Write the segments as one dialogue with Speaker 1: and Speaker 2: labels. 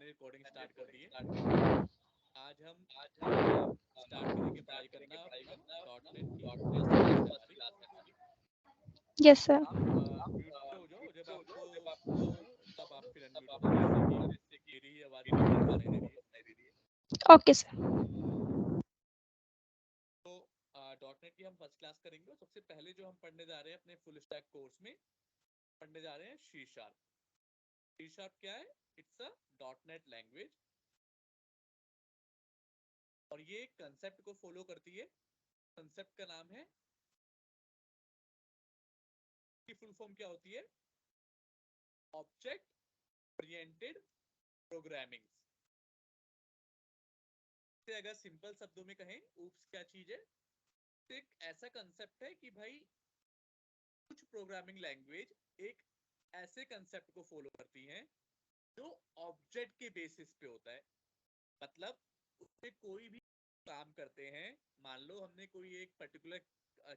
Speaker 1: मैंने recording start कर दी है। आज हम स्टार्ट करेंगे पढ़ाई करना अपना डॉट नेट की फर्स्ट क्लास है हमारी।
Speaker 2: Yes sir.
Speaker 1: आप म्यूट पे हो जाओ, जब आपको बोलूँ तब आप फिर अनम्यूट होना, जिससे कि मेरी ही आवाज़ आपको सुनाई दे रही है।
Speaker 2: Okay sir.
Speaker 1: तो डॉट नेट की हम फर्स्ट क्लास करेंगे और सबसे पहले जो हम पढ़ने जा रहे हैं अपने फुल स्टैक कोर्स में, पढ़ने जा रहे हैं सी शार्प। सी शार्प क्या है? It's a dot net language और ये एक कंसेप्ट को फॉलो करती है। कंसेप्ट का नाम है, की फुल फॉर्म क्या होती है? Object oriented programming. से अगर सिंपल शब्दों में कहें, ऊप्स क्या चीज है? तो एक ऐसा कंसेप्ट है कि भाई कुछ प्रोग्रामिंग लैंग्वेज एक ऐसे कंसेप्ट को फॉलो करती हैं जो ऑब्जेक्ट के बेसिस पे होता है। मतलब उसमें कोई भी काम करते हैं, मान लो हमने कोई एक पर्टिकुलर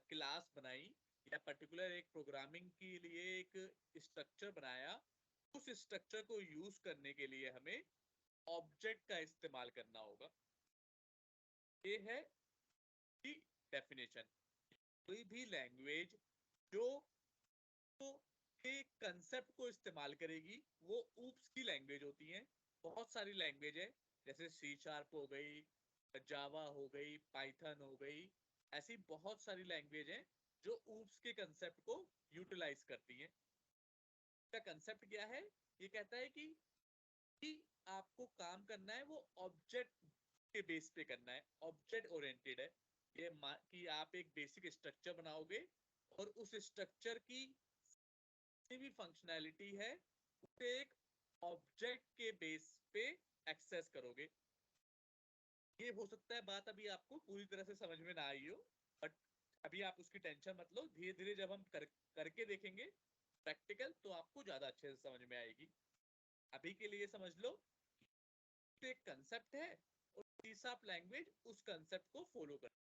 Speaker 1: क्लास बनाई या पर्टिकुलर एक प्रोग्रामिंग के लिए एक स्ट्रक्चर बनाया, उस स्ट्रक्चर को यूज करने के लिए हमें ऑब्जेक्ट का इस्तेमाल करना होगा। ये है की डेफिनेशन। कोई भी लैंग्वेज जो तो के कंसेप्ट को इस्तेमाल करेगी वो ऊप्स की लैंग्वेज होती है। बहुत सारी लैंग्वेज है, जैसे सी शार्प हो गई, जावा हो गई, पाइथन हो गई। ऐसी बहुत सारी लैंग्वेज है जो ऊप्स के कंसेप्ट को यूटिलाइज करती हैं। इसका कंसेप्ट क्या है? ये कहता है कि आपको काम करना है वो ऑब्जेक्ट के बेस पे करना है, ऑब्जेक्ट ओरिएंटेड है। ये कि आप एक बेसिक स्ट्रक्चर बनाओगे और उस स्ट्रक्चर की भी फंक्शनैलिटी है उसे एक ऑब्जेक्ट के बेस पे एक्सेस करोगे। ये हो सकता है बात अभी आपको पूरी तरह से समझ में ना आई हो, बट अभी आप उसकी टेंशन मत लो। धीरे धीरे जब हम करके देखेंगे प्रैक्टिकल, तो आपको ज्यादा अच्छे से समझ में आएगी। अभी के लिए समझ लो तो एक कंसेप्ट है और सी शार्प लैंग्वेज उस कंसेप्ट को फॉलो करती है।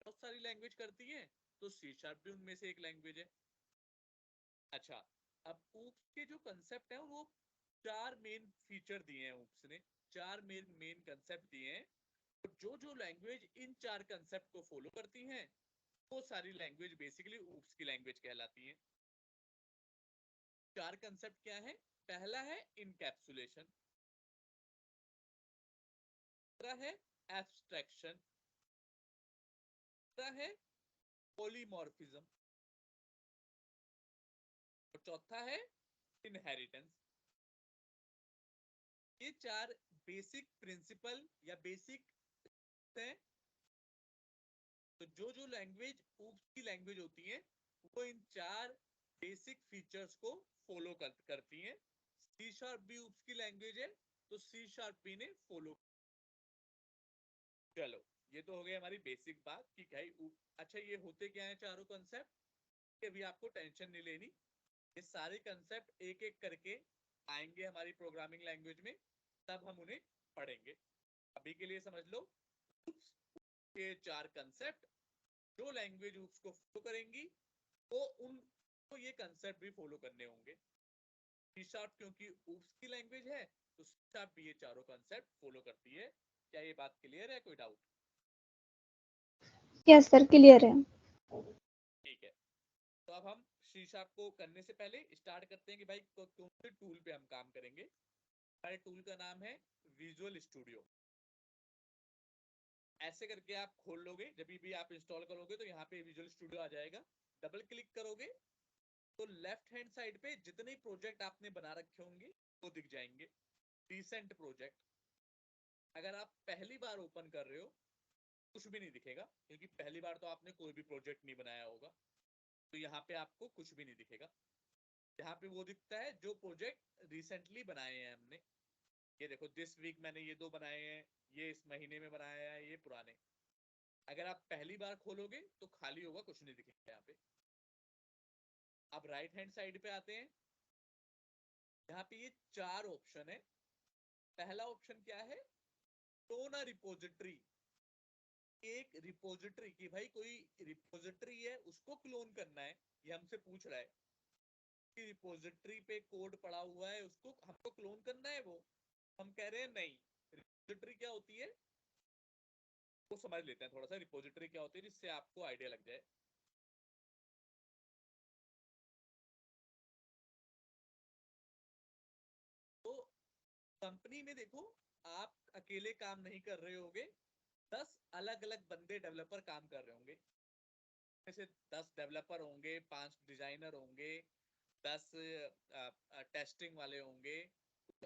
Speaker 1: बहुत सारी लैंग्वेज करती है, तो सी शार्प भी उनमें से एक लैंग्वेज है। अच्छा, अब ऊप्स के जो कंसेप्ट है वो चार मेन फीचर दिए हैं ऊप्स ने, चार मेन मेन कंसेप्ट दिए हैं। तो जो लैंग्वेज इन चार कंसेप्ट को फॉलो करती हैं वो सारी लैंग्वेज बेसिकली ऊप्स की लैंग्वेज कहलाती हैं। चार कंसेप्ट क्या है? पहला है इनकैप्सुलेशन, दूसरा है एब्स्ट्रैक्शन, तीसरा है पॉलीमॉर्फिज्म और चौथा है इनहेरिटेंस। ये चार बेसिक प्रिंसिपल या बेसिक है। तो जो लैंग्वेज ऊप्स की लैंग्वेज होती है वो इन चार बेसिक फीचर्स को फॉलो करती हैं। सी शार्प भी ऊप्स की लैंग्वेज है, तो सी शार्प भी ने फॉलो। चलो, ये तो हो गई हमारी बेसिक बात कि भाई अच्छा ये होते क्या है चारों कंसेप्ट। अभी आपको टेंशन नहीं लेनी, ये सारे कंसेप्ट एक एक करके आएंगे हमारी प्रोग्रामिंग लैंग्वेज में, तब हम उन्हें पढ़ेंगे। अभी के लिए समझ लो ये चार कंसेप्ट जो लैंग्वेज उसको फॉलो करेंगी वो उनको ये कंसेप्ट भी फॉलो करने होंगे। सी शार्प क्योंकि ऊप्स की लैंग्वेज है, तो सी शार्प भी ये चारों कंसेप्ट फॉलो करती है। क्या ये बात क्लियर है? कोई डाउट?
Speaker 2: यस सर, क्लियर है।
Speaker 1: ठीक है, तो अब हम सी शार्प को करने से पहले स्टार्ट करते हैं कि भाई कौन से टूल पे हम काम करेंगे। हमारे टूल का नाम है विजुअल स्टूडियो। ऐसे करके आप खोल लोगे, जब भी आप इंस्टॉल करोगे तो यहाँ पे विजुअल स्टूडियो आ जाएगा। डबल क्लिक करोगे तो लेफ्ट हैंड साइड पे जितने प्रोजेक्ट आपने बना रखे होंगे वो दिख जाएंगे, रिसेंट प्रोजेक्ट। अगर आप पहली बार ओपन कर रहे हो कुछ भी नहीं दिखेगा, क्योंकि पहली बार तो आपने कोई भी प्रोजेक्ट नहीं बनाया होगा, तो यहाँ पे आपको कुछ भी नहीं दिखेगा। यहाँ पे वो दिखता है जो प्रोजेक्ट रिसेंटली बनाए हैं हमने। ये देखो, दिस वीक मैंने ये दो बनाए हैं, ये इस महीने में बनाया है, ये पुराने। अगर आप पहली बार खोलोगे तो खाली होगा, कुछ नहीं दिखेगा यहाँ पे। अब राइट हैंड साइड पे आते हैं, यहाँ पे ये चार ऑप्शन है। पहला ऑप्शन क्या है? क्लोन अ रिपोजिटरी। एक रिपोजिटरी की भाई कोई रिपोजिटरी है उसको क्लोन करना है, ये हमसे पूछ रहा है कि रिपोजिटरी पे कोड पड़ा हुआ है उसको हमको क्लोन करना है। वो हम कह रहे हैं नहीं, रिपोजिटरी क्या होती है वो समझ लेते हैं थोड़ा सा। रिपोजिटरी क्या होती है जिससे आपको आइडिया लग जाए। तो कंपनी में देखो, आप अकेले काम नहीं कर रहे होगे, 10 अलग अलग बंदे डेवलपर काम कर रहे होंगे। जैसे 10 डेवलपर होंगे, 5 डिजाइनर होंगे, 10 टेस्टिंग वाले होंगे,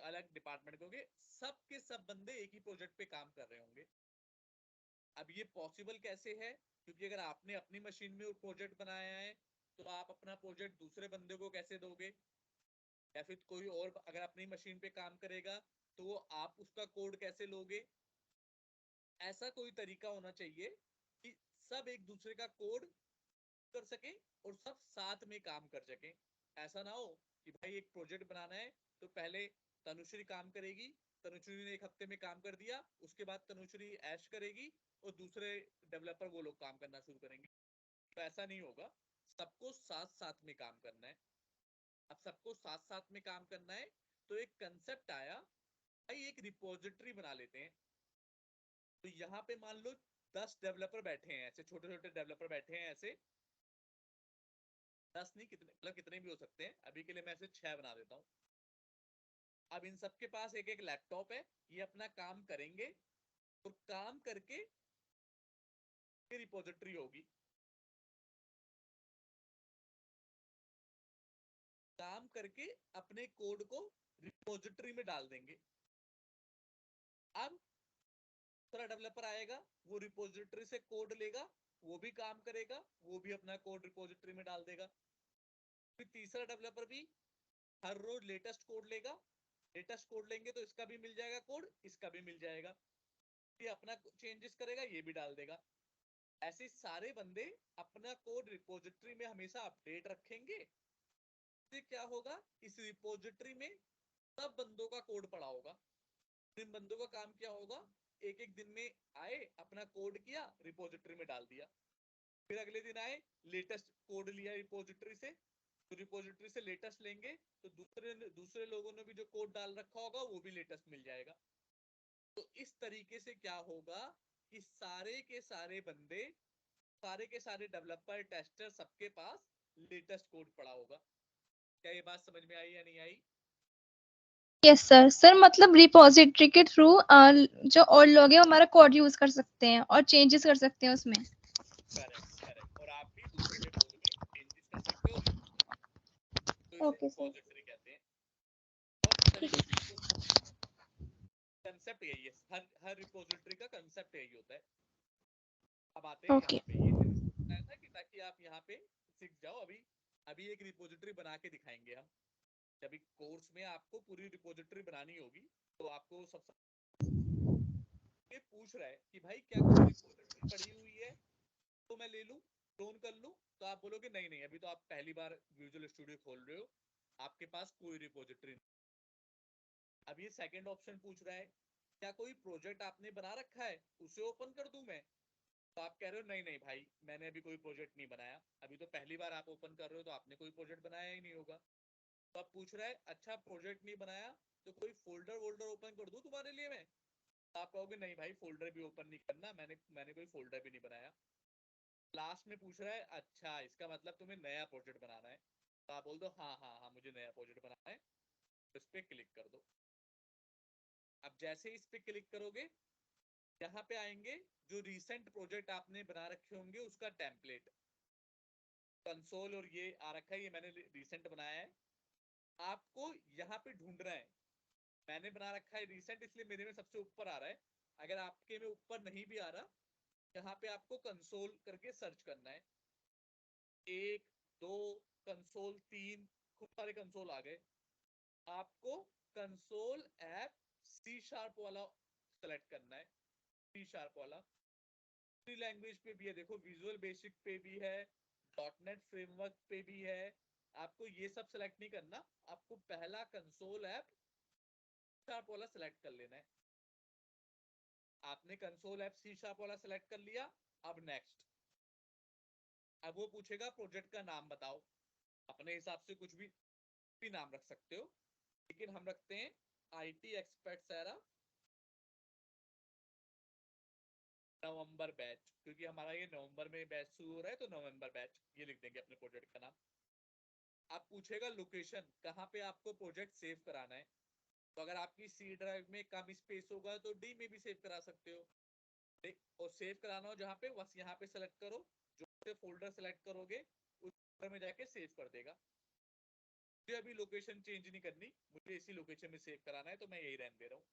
Speaker 1: अलग डिपार्टमेंट के होंगे, सब के सब बंदे एक ही प्रोजेक्ट पे काम कर रहे होंगे। अब ये पॉसिबल कैसे है? क्योंकि अगर आपने अपनी मशीन में प्रोजेक्ट बनाया है तो आप अपना प्रोजेक्ट दूसरे बंदे को कैसे दोगे? या फिर कोई और अगर अपनी मशीन पे काम करेगा तो आप उसका कोड कैसे लोगे? ऐसा कोई तरीका होना चाहिए कि सब एक दूसरे का कोड कर सके और सब साथ में काम कर सके। ऐसा ना हो कि भाई एक प्रोजेक्ट बनाना है तो पहले तनुश्री काम करेगी, तनुश्री ने एक हफ्ते में काम कर दिया, उसके बाद तनुश्री ऐश करेगी और दूसरे डेवलपर वो लोग काम करना शुरू करेंगे। तो ऐसा नहीं होगा, सबको साथ साथ में काम करना है। अब सबको साथ साथ में काम करना है तो एक कंसेप्ट आया, भाई एक रिपोजिटरी बना लेते हैं। तो यहाँ पे मान लो 10 डेवलपर बैठे हैं, ऐसे छोटे छोटे डेवलपर बैठे हैं, ऐसे 10 नहीं, कितने मतलब कितने भी हो सकते हैं। अभी के लिए मैं ऐसे 6 बना देता हूँ। अब इन सबके पास एक एक लैपटॉप है, ये अपना काम करेंगे और काम करके रिपोजिटरी होगी, काम करके अपने कोड को रिपोजिटरी में डाल देंगे। अब दूसरा डेवलपर आएगा, वो रिपोजिटरी से कोड लेगा, वो भी काम करेगा, वो भी अपना कोड रिपोजिटरी में डाल देगा। फिर तीसरा डेवलपर भी हर रोज लेटेस्ट कोड लेगा, लेटेस्ट कोड लेंगे तो इसका भी मिल जाएगा कोड, इसका भी मिल जाएगा, ये अपना चेंजेस करेगा, ये भी डाल देगा। ऐसे सारे बंदे अपना कोड रिपोजिटरी में हमेशा अपडेट रखेंगे। इससे क्या होगा, इस रिपोजिटरी में सब बंदों का कोड पड़ा होगा। इन बंदों का काम क्या होगा, एक एक दिन में आए, अपना कोड किया, रिपोजिटरी में डाल दिया। फिर अगले दिन आए, लेटेस्ट कोड लिया रिपोजिटरी से, तो रिपोजिटरी से लेटेस्ट लेंगे तो दूसरे दूसरे लोगों ने भी जो कोड डाल रखा होगा वो भी लेटेस्ट मिल जाएगा। तो इस तरीके से क्या होगा कि सारे के सारे बंदे, सारे के सारे डेवलपर, टेस्टर, सबके पास लेटेस्ट कोड पड़ा होगा। क्या ये बात समझ में आई या नहीं आई?
Speaker 2: Yes sir. सर मतलब रिपोजिटरी के थ्रू जो और लोग हैं हमारा कोड यूज कर सकते हैं और चेंजेस कर सकते हैं उसमें।
Speaker 1: करेक्ट करेक्ट, और आप भी दूसरे के कोड में चेंजेस कर सकते हो, तो इसे
Speaker 2: ओके सर।
Speaker 1: रिपोजिटरी कहते हैं। और इस
Speaker 2: ठीक
Speaker 1: तरीके
Speaker 2: है।
Speaker 1: से कंसेप्ट यही है, हर हर रिपोजिटरी का कंसेप्ट यही होता है। अब आते हैं
Speaker 2: ओके।
Speaker 1: यहाँ पे, ये मैंने बताया था कि ताकि आप यहाँ पे सीख जाओ। अभी अभी एक रिपोजिटरी बना के दिखाएंगे हम। जब कोर्स में आपको पूरी रिपोजिटरी बनानी होगी तो आपको सबसे पूछ रहा है कि भाई क्या कोई रिपोजिटरी पड़ी हुई है तो मैं ले लूं, क्लोन कर लूं, तो आप बोलोगे नहीं नहीं, अभी तो आप पहली बार विजुअल स्टूडियो खोल रहे हो, आपके पास कोई रिपोजिटरी नहीं। अब ये सेकंड ऑप्शन पूछ रहा है, क्या कोई प्रोजेक्ट आपने बना रखा है उसे ओपन कर दूं मैं? तो आप कह रहे हो नहीं नहीं भाई, मैंने अभी कोई प्रोजेक्ट नहीं बनाया, अभी तो पहली बार आप ओपन कर रहे हो तो आपने कोई प्रोजेक्ट बनाया ही नहीं होगा। तो अब पूछ रहा है, अच्छा प्रोजेक्ट नहीं बनाया तो कोई फोल्डर वोल्डर ओपन कर दूं तुम्हारे लिए मैं? तो आप कहोगे नहीं भाई, फोल्डर भी ओपन नहीं करना, मैंने मैंने कोई फोल्डर भी नहीं बनाया। लास्ट में पूछ रहा है, अच्छा इसका मतलब तुम्हें नया प्रोजेक्ट बनाना है? तो आप बोल दो हाँ हाँ हाँ, मुझे नया प्रोजेक्ट बनाना है, तो इस पे क्लिक कर दो। अब जैसे इस पे क्लिक करोगे, यहाँ पे आएंगे जो रिसेंट प्रोजेक्ट आपने बना रखे होंगे उसका टेम्पलेट, कंसोल, और ये आ रखा है, ये मैंने रिसेंट बनाया है। आपको यहाँ पे ढूंढना है, मैंने बना रखा है रिसेंट इसलिए मेरे में सबसे ऊपर आ रहा है। अगर आपके में ऊपर नहीं भी आ रहा, यहाँ पे आपको कंसोल करके सर्च करना है। 1 2 कंसोल 3, खूब सारे कंसोल आ गए। आपको कंसोल ऐप सी शार्प वाला सेलेक्ट करना है, सी शार्प वाला। दूसरी लैंग्वेज पे भी है, देखो विजुअल बेसिक पे भी है, डॉटनेट फ्रेमवर्क पे भी है। आपको ये सब सेलेक्ट नहीं करना, आपको पहला कंसोल ऐप शार्प वाला सेलेक्ट कर लेना है। आपने कंसोल ऐप सी शार्प वाला सेलेक्ट कर लिया। अब नेक्स्ट, अब वो पूछेगा प्रोजेक्ट का नाम बताओ। अपने हिसाब से कुछ भी नाम रख सकते हो, लेकिन हम रखते हैं IT एक्सपर्ट सारा नवंबर बैच, क्योंकि हमारा ये नवंबर में बैच शुरू हो रहा है तो नवंबर बैच ये लिख देंगे अपने प्रोजेक्ट का नाम। आप पूछेगा लोकेशन कहाँ पे आपको प्रोजेक्ट सेव कराना है, तो अगर आपकी सी ड्राइव में कम स्पेस होगा तो डी में भी सेव करा सकते हो। ठीक, और सेव कराना हो जहाँ पे, बस यहाँ पे सेलेक्ट करो, जो से फोल्डर सेलेक्ट करोगे उस फोल्डर में जाके सेव कर देगा। मुझे अभी लोकेशन चेंज नहीं करनी, मुझे इसी लोकेशन में सेव कराना है तो मैं यही रहने दे रहा हूँ।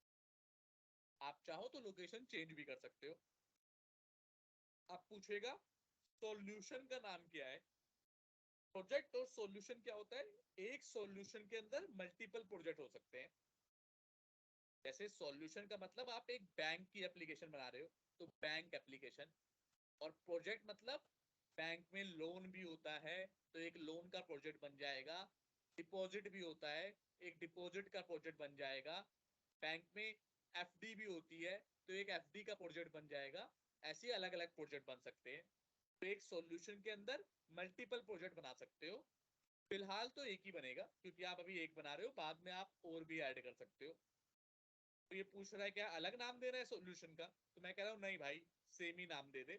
Speaker 1: आप चाहो तो लोकेशन चेंज भी कर सकते हो। आप पूछेगा सॉल्यूशन का नाम क्या है। प्रोजेक्ट और सॉल्यूशन क्या होता है, एक सॉल्यूशन के अंदर मल्टीपल प्रोजेक्ट हो सकते हैं। जैसे सॉल्यूशन का मतलब आप एक बैंक की एप्लीकेशन बना रहे हो तो बैंक एप्लीकेशन, और प्रोजेक्ट मतलब बैंक में लोन भी होता है तो एक लोन का प्रोजेक्ट बन जाएगा, डिपॉजिट भी होता है एक डिपॉजिट का प्रोजेक्ट बन जाएगा, बैंक में एफडी भी होती है तो एक एफडी का प्रोजेक्ट बन जाएगा। ऐसे अलग अलग प्रोजेक्ट बन सकते हैं, तो एक सॉल्यूशन के अंदर मल्टीपल प्रोजेक्ट बना सकते हो। फिलहाल तो एक ही बनेगा क्योंकि आप अभी एक बना रहे हो, बाद में आप और भी ऐड कर सकते हो। तो ये पूछ रहा है क्या अलग नाम देना है सॉल्यूशन का, तो मैं कह रहा हूँ नहीं भाई, सेम ही नाम दे दे।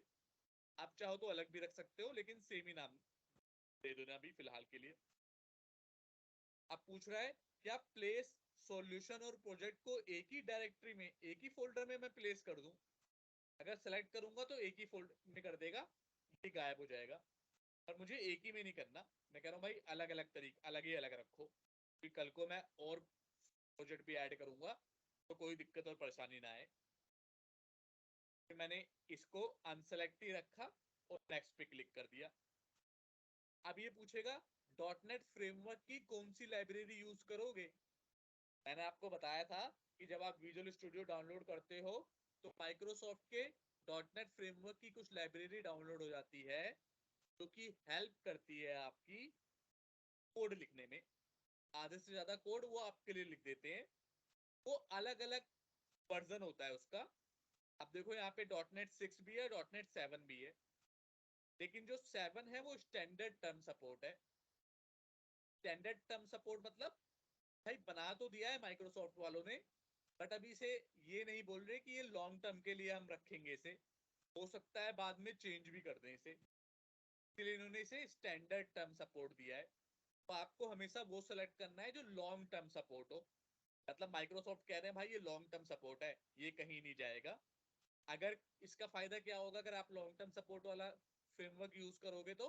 Speaker 1: आप चाहो तो अलग भी रख सकते हो लेकिन सेम ही नाम दे दो ना अभी फिलहाल के लिए। अब पूछ रहा है क्या प्लेस सॉल्यूशन और प्रोजेक्ट को एक ही डायरेक्टरी में एक ही फोल्डर में मैं प्लेस कर दूं। अगर सेलेक्ट करूंगा तो एक ही फोल्डर में कर देगा, ये गायब हो जाएगा। और मुझे एक ही में नहीं करना, मैं कह रहा हूँ भाई अलग अलग तरीके, अलग ही अलग रखो, क्योंकि कल को मैं और प्रोजेक्ट भी ऐड करूंगा तो कोई दिक्कत और परेशानी ना आए। फिर मैंने इसको अनसेलेक्ट ही रखा और नेक्स्ट पे क्लिक कर दिया। अब ये पूछेगा डॉटनेट फ्रेमवर्क की कौन सी लाइब्रेरी यूज करोगे। मैंने आपको बताया था कि जब आप विजुअल स्टूडियो डाउनलोड करते हो तो माइक्रोसॉफ्ट के डॉटनेट फ्रेमवर्क की कुछ लाइब्रेरी डाउनलोड हो जाती है जो कि हेल्प करती है आपकी कोड लिखने में। आधे से ज्यादा कोड वो आपके लिए लिख देते हैं। वो अलग अलग वर्जन होता है उसका। अब देखो यहाँ पे .NET 6 भी है, .NET 7 भी है, लेकिन जो 7 है वो स्टैंडर्ड टर्म सपोर्ट है। स्टैंडर्ड टर्म सपोर्ट मतलब भाई बना तो दिया है माइक्रोसॉफ्ट वालों ने, बट अभी से ये नहीं बोल रहे कि ये लॉन्ग टर्म के लिए हम रखेंगे इसे, हो सकता है बाद में चेंज भी कर दें इसे, इसलिए इन्होंने इसे स्टैंडर्ड टर्म सपोर्ट दिया है। तो आपको हमेशा वो सेलेक्ट करना है जो लॉन्ग टर्म सपोर्ट हो। मतलब माइक्रोसॉफ्ट कह रहे हैं भाई ये लॉन्ग टर्म सपोर्ट है, ये कहीं नहीं जाएगा। अगर इसका फायदा क्या होगा अगर आप लॉन्ग टर्म सपोर्ट वाला फ्रेमवर्क यूज करोगे तो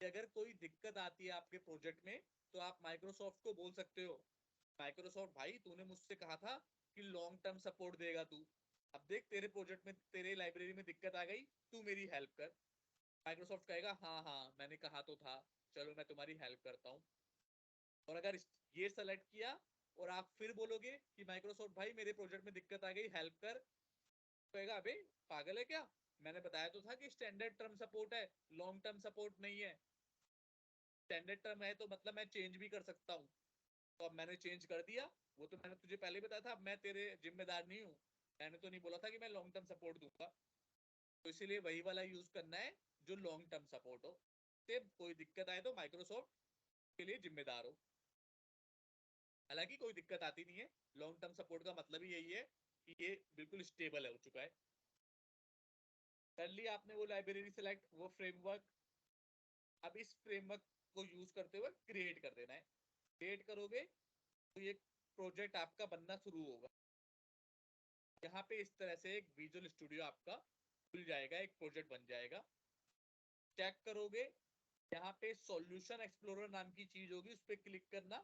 Speaker 1: कि अगर कोई दिक्कत आती है आपके प्रोजेक्ट में तो आप माइक्रोसॉफ्ट को बोल सकते हो माइक्रोसॉफ्ट भाई तूने मुझसे कहा था कि लॉन्ग टर्म सपोर्ट देगा तू, अब देख तेरे प्रोजेक्ट में तेरे लाइब्रेरी में दिक्कत आ गई, तू मेरी हेल्प कर। माइक्रोसॉफ्ट कहेगा हाँ हाँ मैंने कहा तो था, चलो मैं तुम्हारी हेल्प करता हूँ। और अगर ये सेलेक्ट किया और आप फिर बोलोगे कि माइक्रोसॉफ्ट भाई मेरे प्रोजेक्ट में दिक्कत आ गई हेल्प कर, तो कहेगा अबे पागल है क्या, मैंने बताया तो था कि स्टैंडर्ड टर्म सपोर्ट है, लॉन्ग टर्म सपोर्ट नहीं है। स्टैंडर्ड टर्म है तो मतलब मैं चेंज भी कर सकता हूँ, तो अब मैंने चेंज कर दिया। वो तो मैंने तुझे पहले बताया था, अब मैं तेरे जिम्मेदार नहीं हूँ, मैंने तो नहीं बोला था कि मैं लॉन्ग टर्म सपोर्ट दूंगा। तो इसीलिए वही वाला यूज करना है जो लॉन्ग टर्म सपोर्ट हो, से कोई दिक्कत आए तो माइक्रोसॉफ्ट के लिए जिम्मेदार हो। हालांकि कोई दिक्कत आती नहीं है, लॉन्ग टर्म सपोर्ट का मतलब ही यही है कि ये बिल्कुल स्टेबल है हो चुका है। कर लिया आपने वो लाइब्रेरी सेलेक्ट, वो फ्रेमवर्क। अब इस फ्रेमवर्क को यूज करते हुए क्रिएट कर देना है। क्रिएट करोगे तो ये प्रोजेक्ट आपका बनना शुरू होगा। यहाँ पे इस तरह से एक विजुअल स्टूडियो आपका खुल जाएगा, एक प्रोजेक्ट बन जाएगा। चेक करोगे यहाँ पे सॉल्यूशन एक्सप्लोरर नाम की चीज होगी, उस पर क्लिक करना,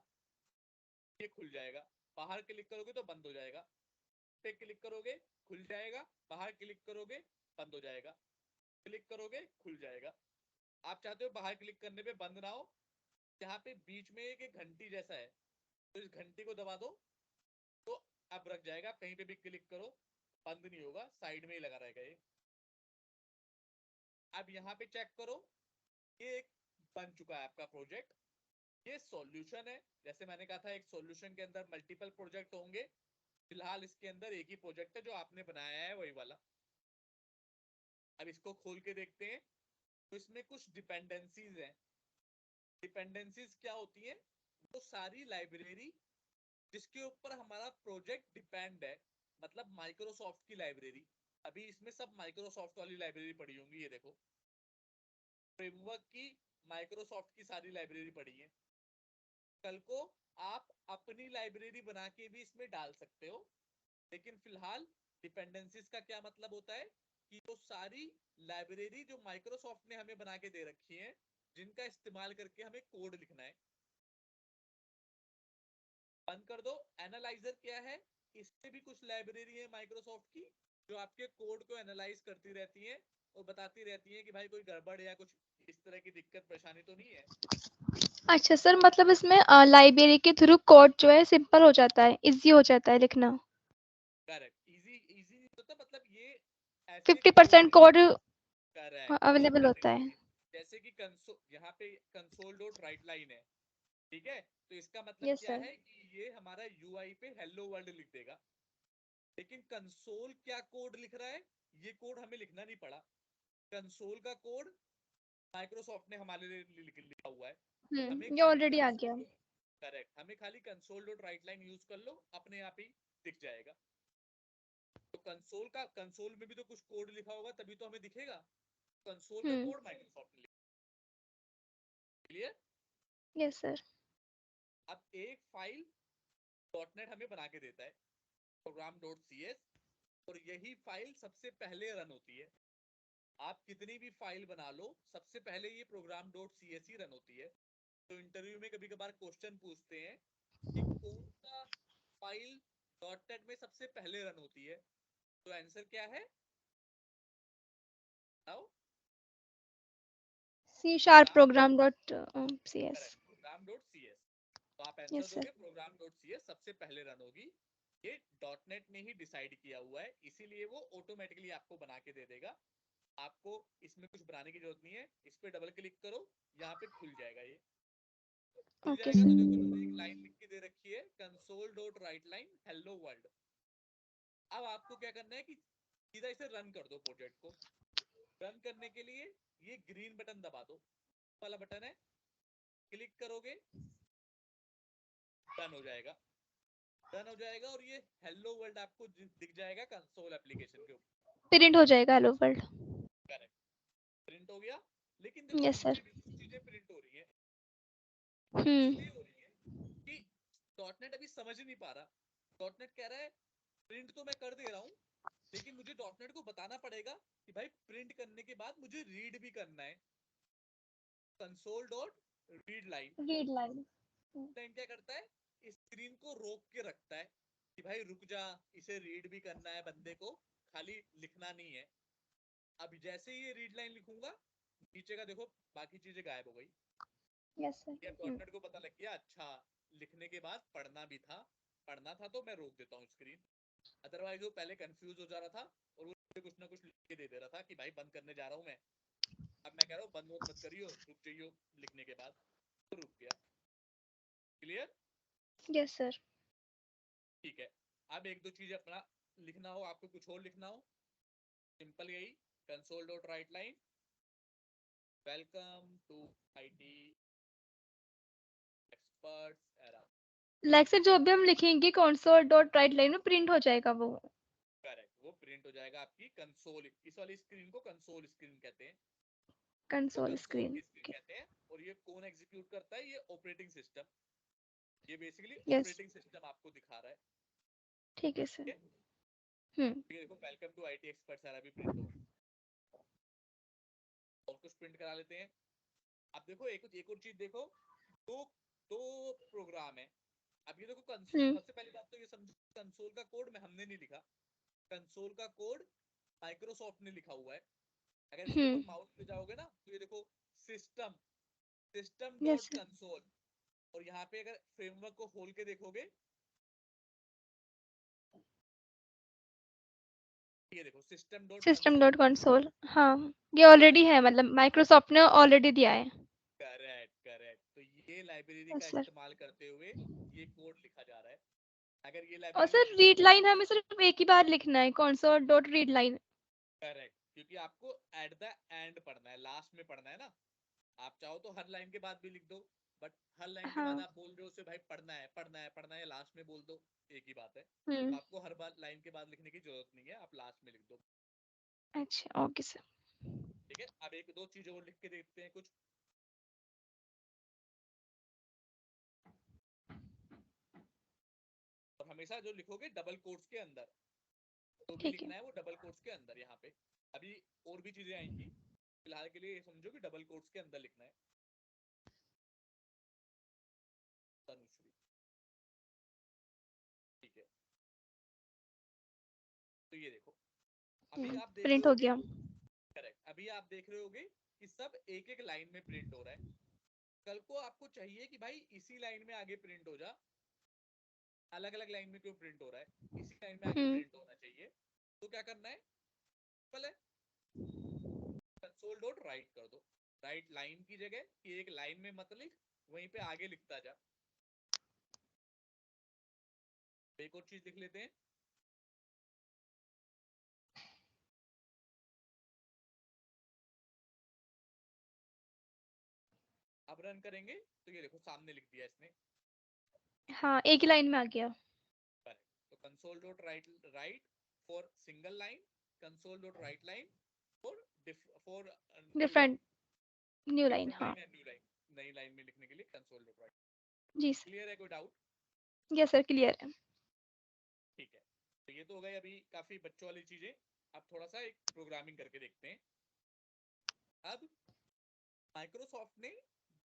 Speaker 1: ये खुल जाएगा। बाहर क्लिक करोगे तो बंद हो जाएगा, पे क्लिक करोगे खुल जाएगा, बाहर क्लिक करोगे बंद हो जाएगा, क्लिक करोगे खुल जाएगा। आप चाहते हो बाहर क्लिक करने पे बंद ना हो, यहाँ पे बीच में एक घंटी जैसा है तो इस घंटी को दबा दो तो अब रख जाएगा। कहीं पे भी क्लिक करो बंद नहीं होगा, साइड में ही लगा रहेगा ये। अब यहाँ पे चेक करो, ये एक बन चुका है आपका प्रोजेक्ट। ये सॉल्यूशन है, जैसे मैंने कहा था एक सॉल्यूशन के अंदर मल्टीपल प्रोजेक्ट होंगे, फिलहाल इसके अंदर एक ही प्रोजेक्ट है जो आपने बनाया है वही वाला। अब इसको खोल के देखते हैं तो इसमें कुछ डिपेंडेंसीज हैं। डिपेंडेंसीज क्या होती है, वो सारी लाइब्रेरी जिसके ऊपर हमारा प्रोजेक्ट डिपेंड है, मतलब माइक्रोसॉफ्ट की लाइब्रेरी। अभी इसमें सब माइक्रोसॉफ्ट वाली लाइब्रेरी पड़ी होंगी, ये देखो फ्रेमवर्क की माइक्रोसॉफ्ट की सारी लाइब्रेरी पड़ी है। कल को आप अपनी लाइब्रेरी बना के भी इसमें डाल सकते हो, लेकिन फिलहाल डिपेंडेंसीज का क्या मतलब होता है कि वो सारी लाइब्रेरी जो माइक्रोसॉफ्ट ने हमें बना के दे रखी है, जिनका इस्तेमाल करके हमें कोड लिखना है। बंद कर दो। एनालाइजर क्या है? इसमें भी कुछ लाइब्रेरी है माइक्रोसॉफ्ट की जो आपके कोड को एनालाइज करती रहती है और बताती रहती है कि भाई कोई गड़बड़ या कुछ इस तरह की दिक्कत परेशानी तो नहीं है।
Speaker 2: अच्छा सर, मतलब इसमें लाइब्रेरी के थ्रू कोड जो है सिंपल हो जाता है, इजी हो जाता है लिखना।
Speaker 1: करेक्ट। इजी इजी नहीं होता, मतलब ये ऐसे
Speaker 2: 50% कोड
Speaker 1: करेक्ट
Speaker 2: अवेलेबल होता है।
Speaker 1: जैसे कि कंसोल, यहाँ पे कंसोल डॉट राइट लाइन है, ठीक है, तो इसका मतलब
Speaker 2: यस
Speaker 1: क्या
Speaker 2: सर।
Speaker 1: है कि ये हमारा यूआई पे हेलो वर्ल्ड लिख देगा। लेकिन कंसोल क्या कोड लिख रहा है, ये कोड हमें लिखना नहीं पड़ा। कंसोल का कोड माइक्रोसॉफ्ट ने हमारे लिए लिखा हुआ है। हमें
Speaker 2: ये
Speaker 1: खाली
Speaker 2: ऑलरेडी आ गया।
Speaker 1: कंसोल, करेक्ट, हमें खाली console dot write line use कर लो, अपने आप ही दिख जाएगा। तो कंसोल में भी तो कुछ कोड लिखा होगा तभी तो हमें दिखेगा। कंसोल का कोड माइक्रोसॉफ्ट ने लिखा। क्लियर?
Speaker 2: Yes sir.
Speaker 1: अब एक फाइल डॉटनेट हमें बना के देता है, प्रोग्राम डॉट सी एस, और यही फाइल सबसे पहले रन होती है। आप कितनी भी फाइल बना लो, सबसे पहले ये प्रोग्राम डॉट सी एस ही रन होती है। तो इंटरव्यू में कभी कभार क्वेश्चन पूछते हैं कि कौन सा फाइल डॉटनेट में सबसे पहले रन होती है, तो आंसर क्या है? बताओ।
Speaker 2: C# program dot cs।
Speaker 1: Correct, program dot C S. तो आप आंसर
Speaker 2: यस सर।
Speaker 1: दोगे प्रोग्राम डॉट सी एस सबसे पहले रन होगी। ये डॉटनेट ने ही डिसाइड किया हुआ है, इसीलिए वो ऑटोमेटिकली आपको बना के दे देगा। आपको इसमें कुछ बनाने की जरूरत नहीं है। इस पे डबल क्लिक करो, यहाँ पे खुल जाएगा। ये खुल
Speaker 2: ओके
Speaker 1: जाएगा तो
Speaker 2: सर।
Speaker 1: देखो मैंने एक लाइन लिख के दे रखी है, console dot write line hello world. अब आपको क्या करना है कि सीधा इसे रन कर दो प्रोजेक्ट को। रन करने के लिए ये ग्रीन बटन दबा दो, वाला बटन है, क्लिक करोगे, रन हो जाएगा। रन हो जाएगा और ये हेलो वर्ल्ड आपको दिख जाएगा कंसोल एप्लीकेशन के ऊपर।
Speaker 2: प्रिंट हो जाएगा हेलो वर्ल्ड।
Speaker 1: करेक्ट, प्रिंट हो गया। लेकिन देखो
Speaker 2: यस
Speaker 1: नीचे
Speaker 2: सर।
Speaker 1: भी कुछ चीजें प्रिंट हो रही है।
Speaker 2: हम्म।
Speaker 1: इसलिए हो रही है कि डॉटनेट अभी समझ ही नहीं पा रहा। डॉटनेट कह रहा है प्रिंट तो मैं कर दे रहा हूँ, लेकिन मुझे डॉटनेट को बताना पड़ेगा कि भाई प्रिंट करने के बाद मुझे रीड भी करना है। Console dot read line
Speaker 2: read line.
Speaker 1: Line क्या करता है, इस स्क्रीन को रोक के रखता है कि भाई रुक जा, इसे रीड भी करना है बंदे को, खाली लिखना नहीं है। अब जैसे ही ये रीड लाइन लिखूंगा, नीचे का देखो बाकी चीजें गायब हो गई।
Speaker 2: यस
Speaker 1: ये
Speaker 2: सर।
Speaker 1: डॉटनेट को पता लग गया, अच्छा लिखने के बाद पढ़ना भी था, पढ़ना था तो मैं रोक देता हूँ स्क्रीन। अदरवाइज वो पहले कंफ्यूज हो जा रहा था और वो कुछ ना कुछ लिख के दे दे रहा था कि भाई बंद करने जा रहा हूँ मैं। अब मैं कह रहा हूँ बंद मत करियो, रुक जाइयो लिखने के बाद, तो रुक गया। क्लियर?
Speaker 2: Yes sir.
Speaker 1: ठीक है। अब एक दो चीज अपना लिखना हो, आपको कुछ और लिखना हो, सिंपल यही, console dot write line welcome to IT experts era.
Speaker 2: Like sir, जो अभी हम लिखेंगे कंसोल डॉट राइट लाइन में प्रिंट हो जाएगा वो।
Speaker 1: करेक्ट, वो प्रिंट हो जाएगा आपकी कंसोल, इस वाली स्क्रीन को कंसोल स्क्रीन कहते हैं। तो
Speaker 2: कंसोल
Speaker 1: कंसोल
Speaker 2: स्क्रीन।
Speaker 1: की स्क्रीन कहते हैं। और ये कौन एग्जीक्यूट करता है? ये ऑपरेटिंग सिस्टम। ये बेसिकली
Speaker 2: यस।
Speaker 1: ऑपरेटिंग सिस्टम आपको दिखा रहा है।
Speaker 2: ठीक है सर।
Speaker 1: ठीक है?
Speaker 2: हम्म।
Speaker 1: ये देखो welcome to IT experts era भी प्रिंट हो गया। और कुछ प्रिंट करा लेते हैं। अब देखो एक और चीज देखो, दो दो प्रोग्राम है। अब ये देखो कंसोल,
Speaker 2: हम्म।
Speaker 1: सबसे पहली बात तो ये समझो कंसोल का कोड में हमने नहीं लिखा, कंसोल का कोड माइक्रोसॉफ्ट ने लिखा हुआ है। अगर इसके ऊपर माउस पे जाओगे ना तो ये देखो system, system
Speaker 2: yes
Speaker 1: dot
Speaker 2: sir.
Speaker 1: Console, और यहाँ पे अगर फ्रेमवर्क को खोल के देखोगे, ये देखो system dot
Speaker 2: system
Speaker 1: console.
Speaker 2: Dot console, हाँ ये ऑलरेडी है, मतलब माइक्रोसॉफ्ट ने ऑलरेडी दिया है।
Speaker 1: करेक्ट करेक्ट, तो ये लाइब्रेरी का
Speaker 2: यस सर।
Speaker 1: इस्तेमाल करते हुए ये कोड लिखा जा रहा है। अगर ये
Speaker 2: और
Speaker 1: लाइब्रेरी
Speaker 2: सर
Speaker 1: नहीं,
Speaker 2: रीड लाइन हमें सिर्फ एक ही बार लिखना है, console dot read line.
Speaker 1: Correct, क्योंकि आपको एट द एंड पढ़ना है, लास्ट में पढ़ना है ना। आप चाहो तो हर लाइन के बाद भी लिख दो, बट हर लाइन के बाद
Speaker 2: हाँ।
Speaker 1: आप बोल रहे हो उसे भाई पढ़ना है पढ़ना है पढ़ना है, लास्ट में बोल दो, एक ही बात है। तो
Speaker 2: हम्म।
Speaker 1: आपको हर बार लाइन के बाद लिखने की जरूरत नहीं है, आप लास्ट में लिख दो।
Speaker 2: अच्छा, ओके सर।
Speaker 1: ठीक है, अब एक दो चीजें और लिख के देखते हैं कुछ। और हमेशा जो लिखोगे डबल कोट्स के अंदर, जो भी
Speaker 2: ठीक है।
Speaker 1: लिखना है वो डबल कोट्स के अंदर। यहाँ पे अभी और भी चीजें आएंगी, फिलहाल के लिए ये समझो कि डबल कोट्स के अंदर लिखना है। तनुश्री, ठीक है। तो ये देखो, अभी आप देख रहे
Speaker 2: प्रिंट हो
Speaker 1: होगे,
Speaker 2: गया।
Speaker 1: करेक्ट, अभी आप देख रहे होगे कि सब एक एक लाइन में प्रिंट हो रहा है। कल को आपको चाहिए कि भाई इसी लाइन में आगे प्रिंट हो जा, अलग अलग लाइन में क्यों प्रिंट हो रहा है, इसी लाइन में आगे
Speaker 2: हम्म।
Speaker 1: प्रिंट होना चाहिए। तो क्या करना है, पहले कंसोल डॉट राइट कर दो। राइट लाइन की जगह कि एक लाइन में मत लिख, वहीं पे आगे लिखता जा। एक और चीज लिख लेते हैं, अब रन करेंगे तो ये देखो सामने लिख दिया इसने।
Speaker 2: हाँ, एक ही लाइन में आ गया।
Speaker 1: तो console dot right right for single line, console dot write line for for new line,
Speaker 2: different new line,
Speaker 1: different
Speaker 2: हाँ।
Speaker 1: लाइन है, न्यू लाइन, नई लाइन में लिखने के लिए कंसोल डॉट राइट।
Speaker 2: जी सर।
Speaker 1: क्लियर है, कोई डाउट?
Speaker 2: यस सर, क्लियर है।
Speaker 1: ठीक है, तो ये तो हो गई अभी काफी बच्चों वाली चीजें। अब थोड़ा सा एक प्रोग्रामिंग करके देखते हैं। अब माइक्रोसॉफ्ट ने,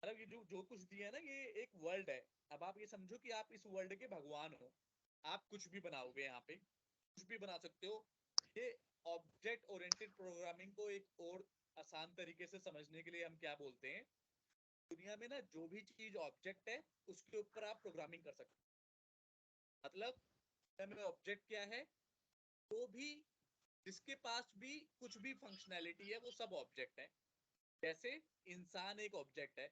Speaker 1: मतलब ये जो जो कुछ दिया है ना, ये एक वर्ल्ड है। अब आप ये समझो कि आप इस वर्ल्ड के भगवान हो, आप कुछ भी बनाओगे, यहाँ पे कुछ भी बना सकते हो। ये ऑब्जेक्ट ओरिएंटेड प्रोग्रामिंग को एक और आसान तरीके से समझने के लिए हम क्या बोलते हैं, दुनिया में ना जो भी चीज ऑब्जेक्ट है उसके ऊपर आप प्रोग्रामिंग कर सकते हो। मतलब ऑब्जेक्ट क्या है, तो भी जिसके पास भी कुछ भी फंक्शनैलिटी है वो सब ऑब्जेक्ट है। जैसे इंसान एक ऑब्जेक्ट है,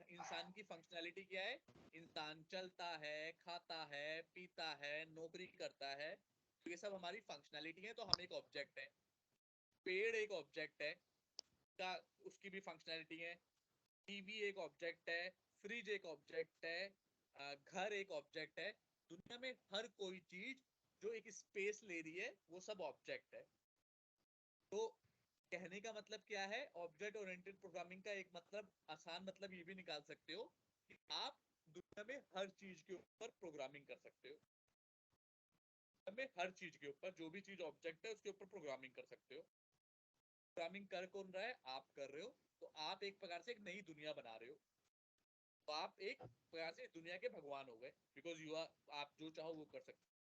Speaker 1: इंसान की फंक्शनैलिटी क्या है, इंसान चलता है, खाता है, पीता है, नौकरी करता है, तो ये सब हमारी फंक्शनैलिटी है, तो हम एक ऑब्जेक्ट है। पेड़ एक ऑब्जेक्ट है, का उसकी भी फंक्शनैलिटी है। टीवी एक ऑब्जेक्ट है, फ्रिज एक ऑब्जेक्ट है, घर एक ऑब्जेक्ट है। दुनिया में हर कोई चीज जो एक स्पेस ले रही है वो सब ऑब्जेक्ट है। तो कहने का मतलब क्या है, ऑब्जेक्ट ओरिएंटेड प्रोग्रामिंग का एक मतलब, आसान मतलब ये भी निकाल सकते हो कि आप दुनिया में हर चीज के ऊपर प्रोग्रामिंग कर सकते हो। दुनिया में हर चीज के ऊपर, जो भी चीज ऑब्जेक्ट है उसके ऊपर प्रोग्रामिंग कर सकते हो। प्रोग्रामिंग कर कौन रहा है, आप कर रहे हो। तो आप एक प्रकार से एक नई दुनिया बना रहे हो। तो आप एक प्रकार से दुनिया के भगवान हो गए, बिकॉज यू आर, आप जो चाहो वो कर सकते हो।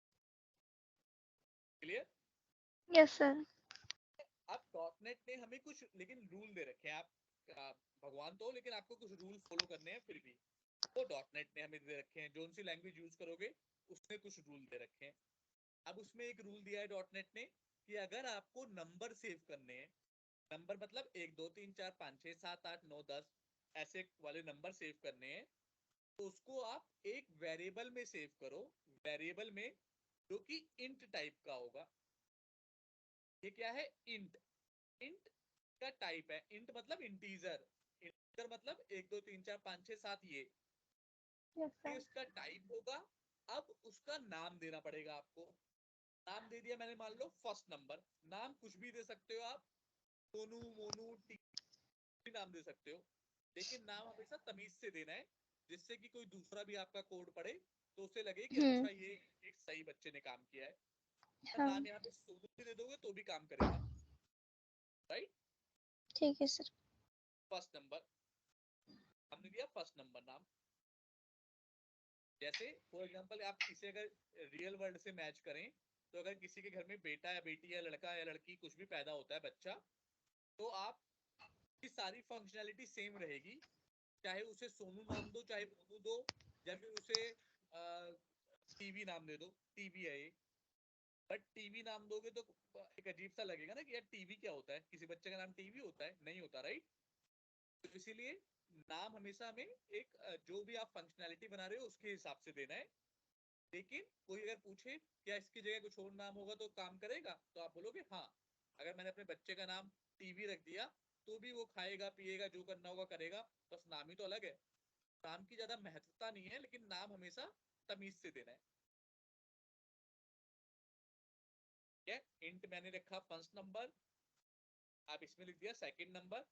Speaker 1: क्लियर?
Speaker 2: Yes sir.
Speaker 1: अब डॉटनेट ने हमें कुछ लेकिन रूल दे रखे हैं। आप भगवान तो हो, लेकिन आपको कुछ रूल फॉलो करने हैं फिर भी। तो डॉटनेट ने हमें दे रखे हैं, जो सी लैंग्वेज यूज करोगे उसने कुछ रूल दे रखे हैं। अब उसमें एक रूल दिया है डॉटनेट ने कि अगर आपको नंबर सेव करने हैं, नंबर मतलब 1 2 3 4 5 6 7 8 9 10 ऐसे वाले नंबर सेव करने हैं, तो उसको आप एक वेरिएबल में सेव करो, वेरिएबल में जो कि इंट टाइप का होगा। ये क्या है, इंट। इंट का टाइप है, इंट मतलब इंटीजर, इंटीजर मतलब 1 2 3 4 5 6 7
Speaker 2: यस
Speaker 1: ये
Speaker 2: सर।
Speaker 1: उसका टाइप होगा। अब उसका नाम देना पड़ेगा आपको। नाम दे दिया मैंने, मान लो फर्स्ट नंबर, नाम कुछ भी दे सकते हो आप, सोनू, मोनू, टिकी, नाम दे सकते हो, लेकिन नाम हमेशा तमीज से देना है, जिससे कि कोई दूसरा भी आपका कोड पढ़े तो उसे लगे कि अच्छा ये एक सही बच्चे ने काम किया है। अगर
Speaker 2: हाँ।
Speaker 1: नाम यहाँ पे सोनू भी दे दोगे तो भी काम करेगा, राइट?
Speaker 2: ठीक है सर।
Speaker 1: फर्स्ट नंबर हमने दिया, फर्स्ट नंबर नाम। जैसे फॉर एग्जांपल आप इसे अगर रियल वर्ल्ड से मैच करें, तो अगर किसी के घर में बेटा या बेटी या लड़का या लड़की कुछ भी पैदा होता है, बच्चा, तो आप की सारी फंक्शनैलिटी सेम रहेगी। चाहे उसे सोनू नाम दो, चाहे मोनू दो, या फिर उसे टीवी नाम दे दो, टीवी है ये। बट टीवी नाम दोगे तो एक अजीब सा लगेगा ना कि यार टीवी क्या होता है, किसी बच्चे का नाम टीवी होता है? नहीं होता, राइट? तो इसीलिए नाम हमेशा हमें एक जो भी आप फंक्शनैलिटी बना रहे हो उसके हिसाब से देना है। लेकिन कोई अगर पूछे क्या इसकी जगह कुछ और नाम होगा तो काम करेगा, तो आप बोलोगे हाँ। अगर मैंने अपने बच्चे का नाम टीवी रख दिया तो भी वो खाएगा पिएगा, जो करना होगा करेगा, बस नाम ही तो अलग है। नाम की ज्यादा महत्वता नहीं है, लेकिन नाम हमेशा तमीज से देना है। इंट मैंने रखा फर्स्ट नंबर, आप इसमें लिख दिया सेकंड नंबर।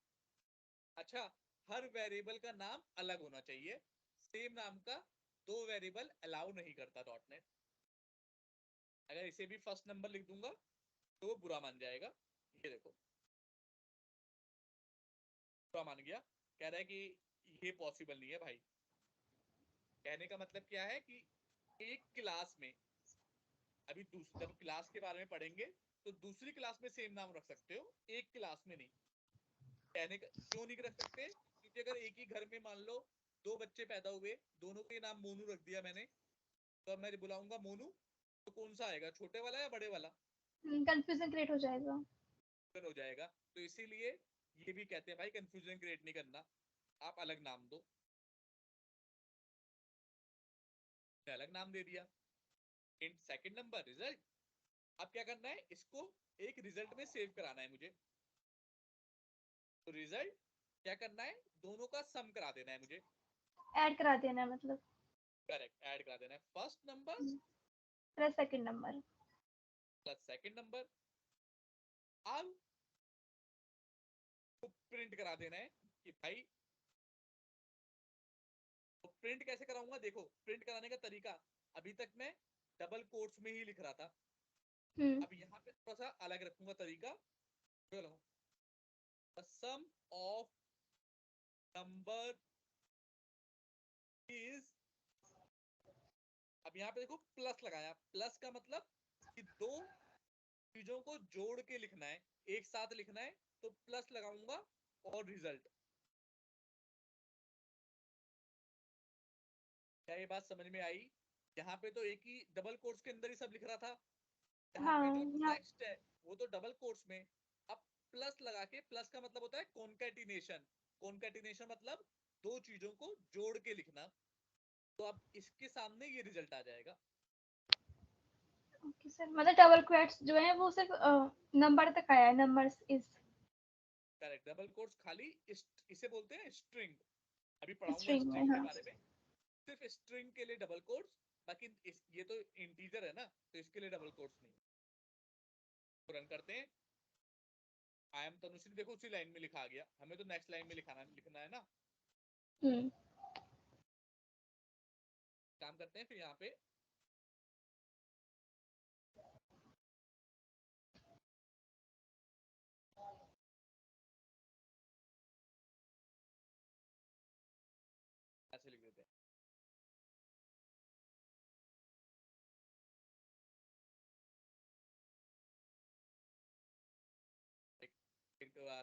Speaker 1: अच्छा, हर वेरिएबल का नाम अलग होना चाहिए, सेम नाम का दो वेरिएबल अलाउ नहीं करता डॉटनेट। अगर इसे भी फर्स्ट नंबर लिख दूंगा तो वो बुरा मान जाएगा। ये देखो बुरा मान गया, कह रहा है कि ये पॉसिबल नहीं है भाई। कहने का मतलब क्या है कि एक क्लास में, अभी जब क्लास के बारे में पढ़ेंगे तो दूसरी क्लास में सेम नाम रख सकते हो, एक क्लास में नहीं। कहने का क्यों नहीं रख सकते, क्योंकि अगर एक ही घर में मान लो दो बच्चे पैदा हुए, दोनों के नाम मोनू रख दिया मैंने, तो अब मैं बुलाऊंगा मोनू, तो कौन सा आएगा, छोटे वाला या बड़े वाला?
Speaker 2: कंफ्यूजन क्रिएट हो जाएगा।
Speaker 1: हो जाएगा। तो इसीलिए ये भी कहते हैं भाई कंफ्यूजन क्रिएट नहीं करना, आप अलग नाम दो। अलग नाम दे दिया। इन सेकंड नंबर रिजल्ट, अब क्या करना है, इसको एक रिजल्ट में सेव कराना है मुझे। तो रिजल्ट क्या करना है, दोनों का सम करा देना है मुझे,
Speaker 2: ऐड करा देना है मतलब।
Speaker 1: करेक्ट, ऐड करा देना है। First number
Speaker 2: plus second number
Speaker 1: plus second number. अब प्रिंट करा देना है कि भाई, तो प्रिंट कैसे कराऊंगा, देखो प्रिंट कराने का तरीका, अभी तक मैं डबल कोट्स में ही लिख रहा था, अब यहाँ पे थोड़ा सा अलग रखूंगा तरीका। चलो, the sum of number is, अब यहाँ पे देखो प्लस लगाया, प्लस का मतलब कि दो चीजों को जोड़ के लिखना है, एक साथ लिखना है, तो प्लस लगाऊंगा और रिजल्ट। क्या ये बात समझ में आई? यहाँ पे तो एक ही डबल कोट्स के अंदर ही सब लिख रहा था, यहाँ पे जो टेक्स्ट है वो तो डबल कोट्स में। अब प्लस लगा के, प्लस का मतलब होता है कॉन्कैटिनेशन, कॉन्कैटिनेशन मतलब दो चीजों को जोड़ के लिखना, तो अब इसके सामने ये रिजल्ट आ जाएगा।
Speaker 2: ओके सर, मतलब डबल क्वेट्स जो है वो सिर्फ नंबर तक आया है, numbers is
Speaker 1: correct, double quotes खाली इसे बोलते हैं स्ट्रिंग, अभी पढ़ाऊंगा
Speaker 2: स्ट्रिंग में।
Speaker 1: स्ट्रिंग के
Speaker 2: हाँ
Speaker 1: बारे में। सिर्फ स्ट्रिंग के लिए डबल कोट्स, बाकी ये तो इंटीजर है ना, तो इसके लिए डबल कोट्स नहीं। तो रन करते हैं, आई एम तनुश्री, देखो उसी लाइन में लिखा गया, हमें तो नेक्स्ट लाइन में लिखना है ना। काम करते हैं फिर यहाँ पे, ऐसे लिख देते हैं।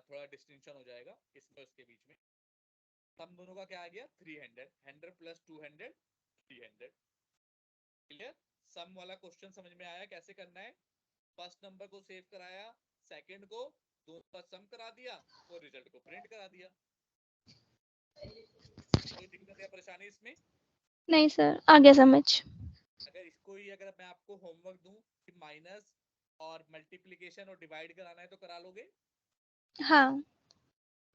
Speaker 1: थोड़ा डिस्टिंक्शन हो जाएगा इसमें उसके बीच में। हम दोनों का क्या आ गया, 300, 100 प्लस 200 300। क्लियर? सम वाला क्वेश्चन समझ में आया कैसे करना है? फर्स्ट नंबर को सेव कराया, सेकंड को, दोनों का सम करा दिया और रिजल्ट को प्रिंट करा दिया। कोई दिक्कत या परेशानी इसमें?
Speaker 2: नहीं सर, आ गया समझ।
Speaker 1: अगर इसको ही अगर मैं आपको होमवर्क दूं कि माइनस और मल्टीप्लिकेशन और डिवाइड कराना है तो करा लोगे?
Speaker 2: हाँ।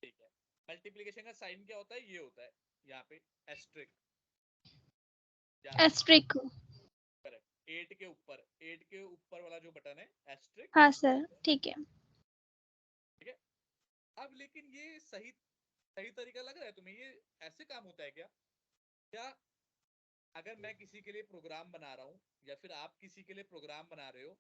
Speaker 1: ठीक है। मल्टीप्लिकेशन का साइन क्या होता है, ये होता है यहाँ पे एस्ट्रिक,
Speaker 2: एस्ट्रिक।
Speaker 1: करेक्ट, 8 के ऊपर वाला जो बटन है एस्ट्रिक।
Speaker 2: हाँ सर, ठीक है।
Speaker 1: ठीक है। अब लेकिन ये सही सही तरीका लग रहा है तुम्हें, ये ऐसे काम होता है क्या? क्या अगर मैं किसी के लिए प्रोग्राम बना रहा हूँ या फिर आप किसी के लिए प्रोग्राम बना रहे हो,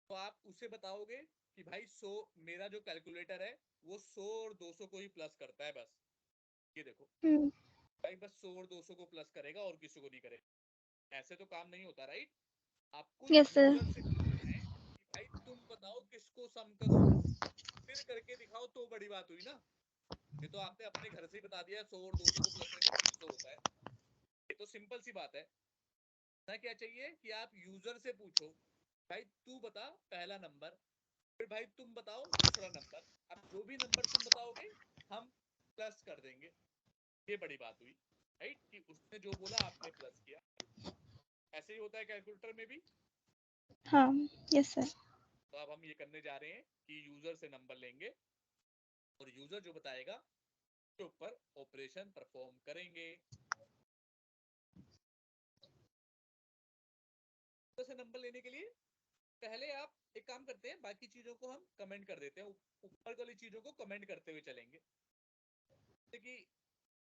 Speaker 1: तो आप उसे बताओगे कि भाई 100, मेरा जो कैलकुलेटर है वो 100 और 200 को ही प्लस करता है बस, ये देखो भाई बस 100 और 200 को प्लस करेगा और किसी को नहीं करेगा। ऐसे तो काम नहीं होता, राइट? आपको
Speaker 2: यस सर।
Speaker 1: यूजर से पूछना है कि भाई तुम बताओ किसको सम करूं, फिर करके दिखाओ, तो बड़ी बात हुई ना। ये तो आपने अपने घर से ही बता दिया 100 और 200 को प्लस करके 300 होता है, ये तो सिंपल सी बात है ना। क्या चाहिए कि आप यूजर से पूछो, भाई तू बता पहला नंबर, फिर भाई तुम बताओ दूसरा नंबर, अब जो भी नंबर तुम बताओगे हम प्लस कर देंगे। ये बड़ी बात हुई, राइट? कि उसने जो बोला आपने प्लस किया। ऐसे ही होता है कैलकुलेटर में भी।
Speaker 2: हाँ। Yes sir.
Speaker 1: तो अब हम ये करने जा रहे हैं कि यूजर से नंबर लेंगे और यूजर जो बताएगा उसके ऊपर ऑपरेशन परफॉर्म करेंगे। यूजर से नंबर लेने के लिए पहले आप एक काम करते हैं, बाकी चीजों को हम कमेंट कर देते हैं, ऊपर वाली चीजों को कमेंट करते हुए चलेंगे, कि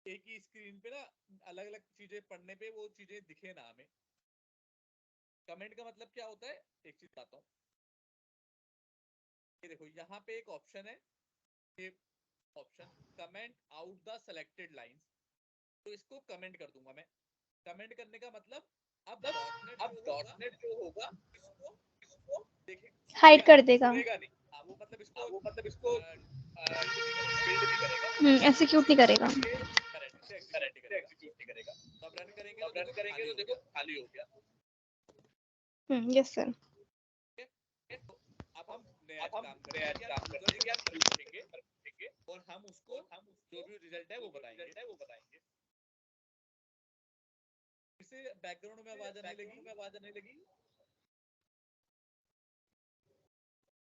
Speaker 1: एक ही स्क्रीन पे ना अलग अलग चीजें पढ़ने पे वो चीजें दिखे ना हमें। कमेंट का मतलब क्या होता है, एक चीज बताता हूँ। ये देखो यहाँ पे एक ऑप्शन है, ये option comment out the selected lines, तो इसको कमेंट कर दूंगा मैं। कमेंट करने का मतलब अब डॉटनेट जो होगा इसको देखें,
Speaker 2: हाइड कर देगा,
Speaker 1: नहीं। हाँ, वो मतलब इसको बिल्ड भी करेगा,
Speaker 2: एग्जीक्यूट नहीं करेगा।
Speaker 1: करेक्ट, एग्जीक्यूट नहीं करेगा। तो अब रन करेंगे तो देखो खाली हो गया।
Speaker 2: Yes sir.
Speaker 1: तो अब हम नया काम करेंगे, हम यूजर से नंबर पूछेंगे और हम उसको जो भी रिजल्ट है वो बताएंगे। इसे बैकग्राउंड में आवाज आने लगी।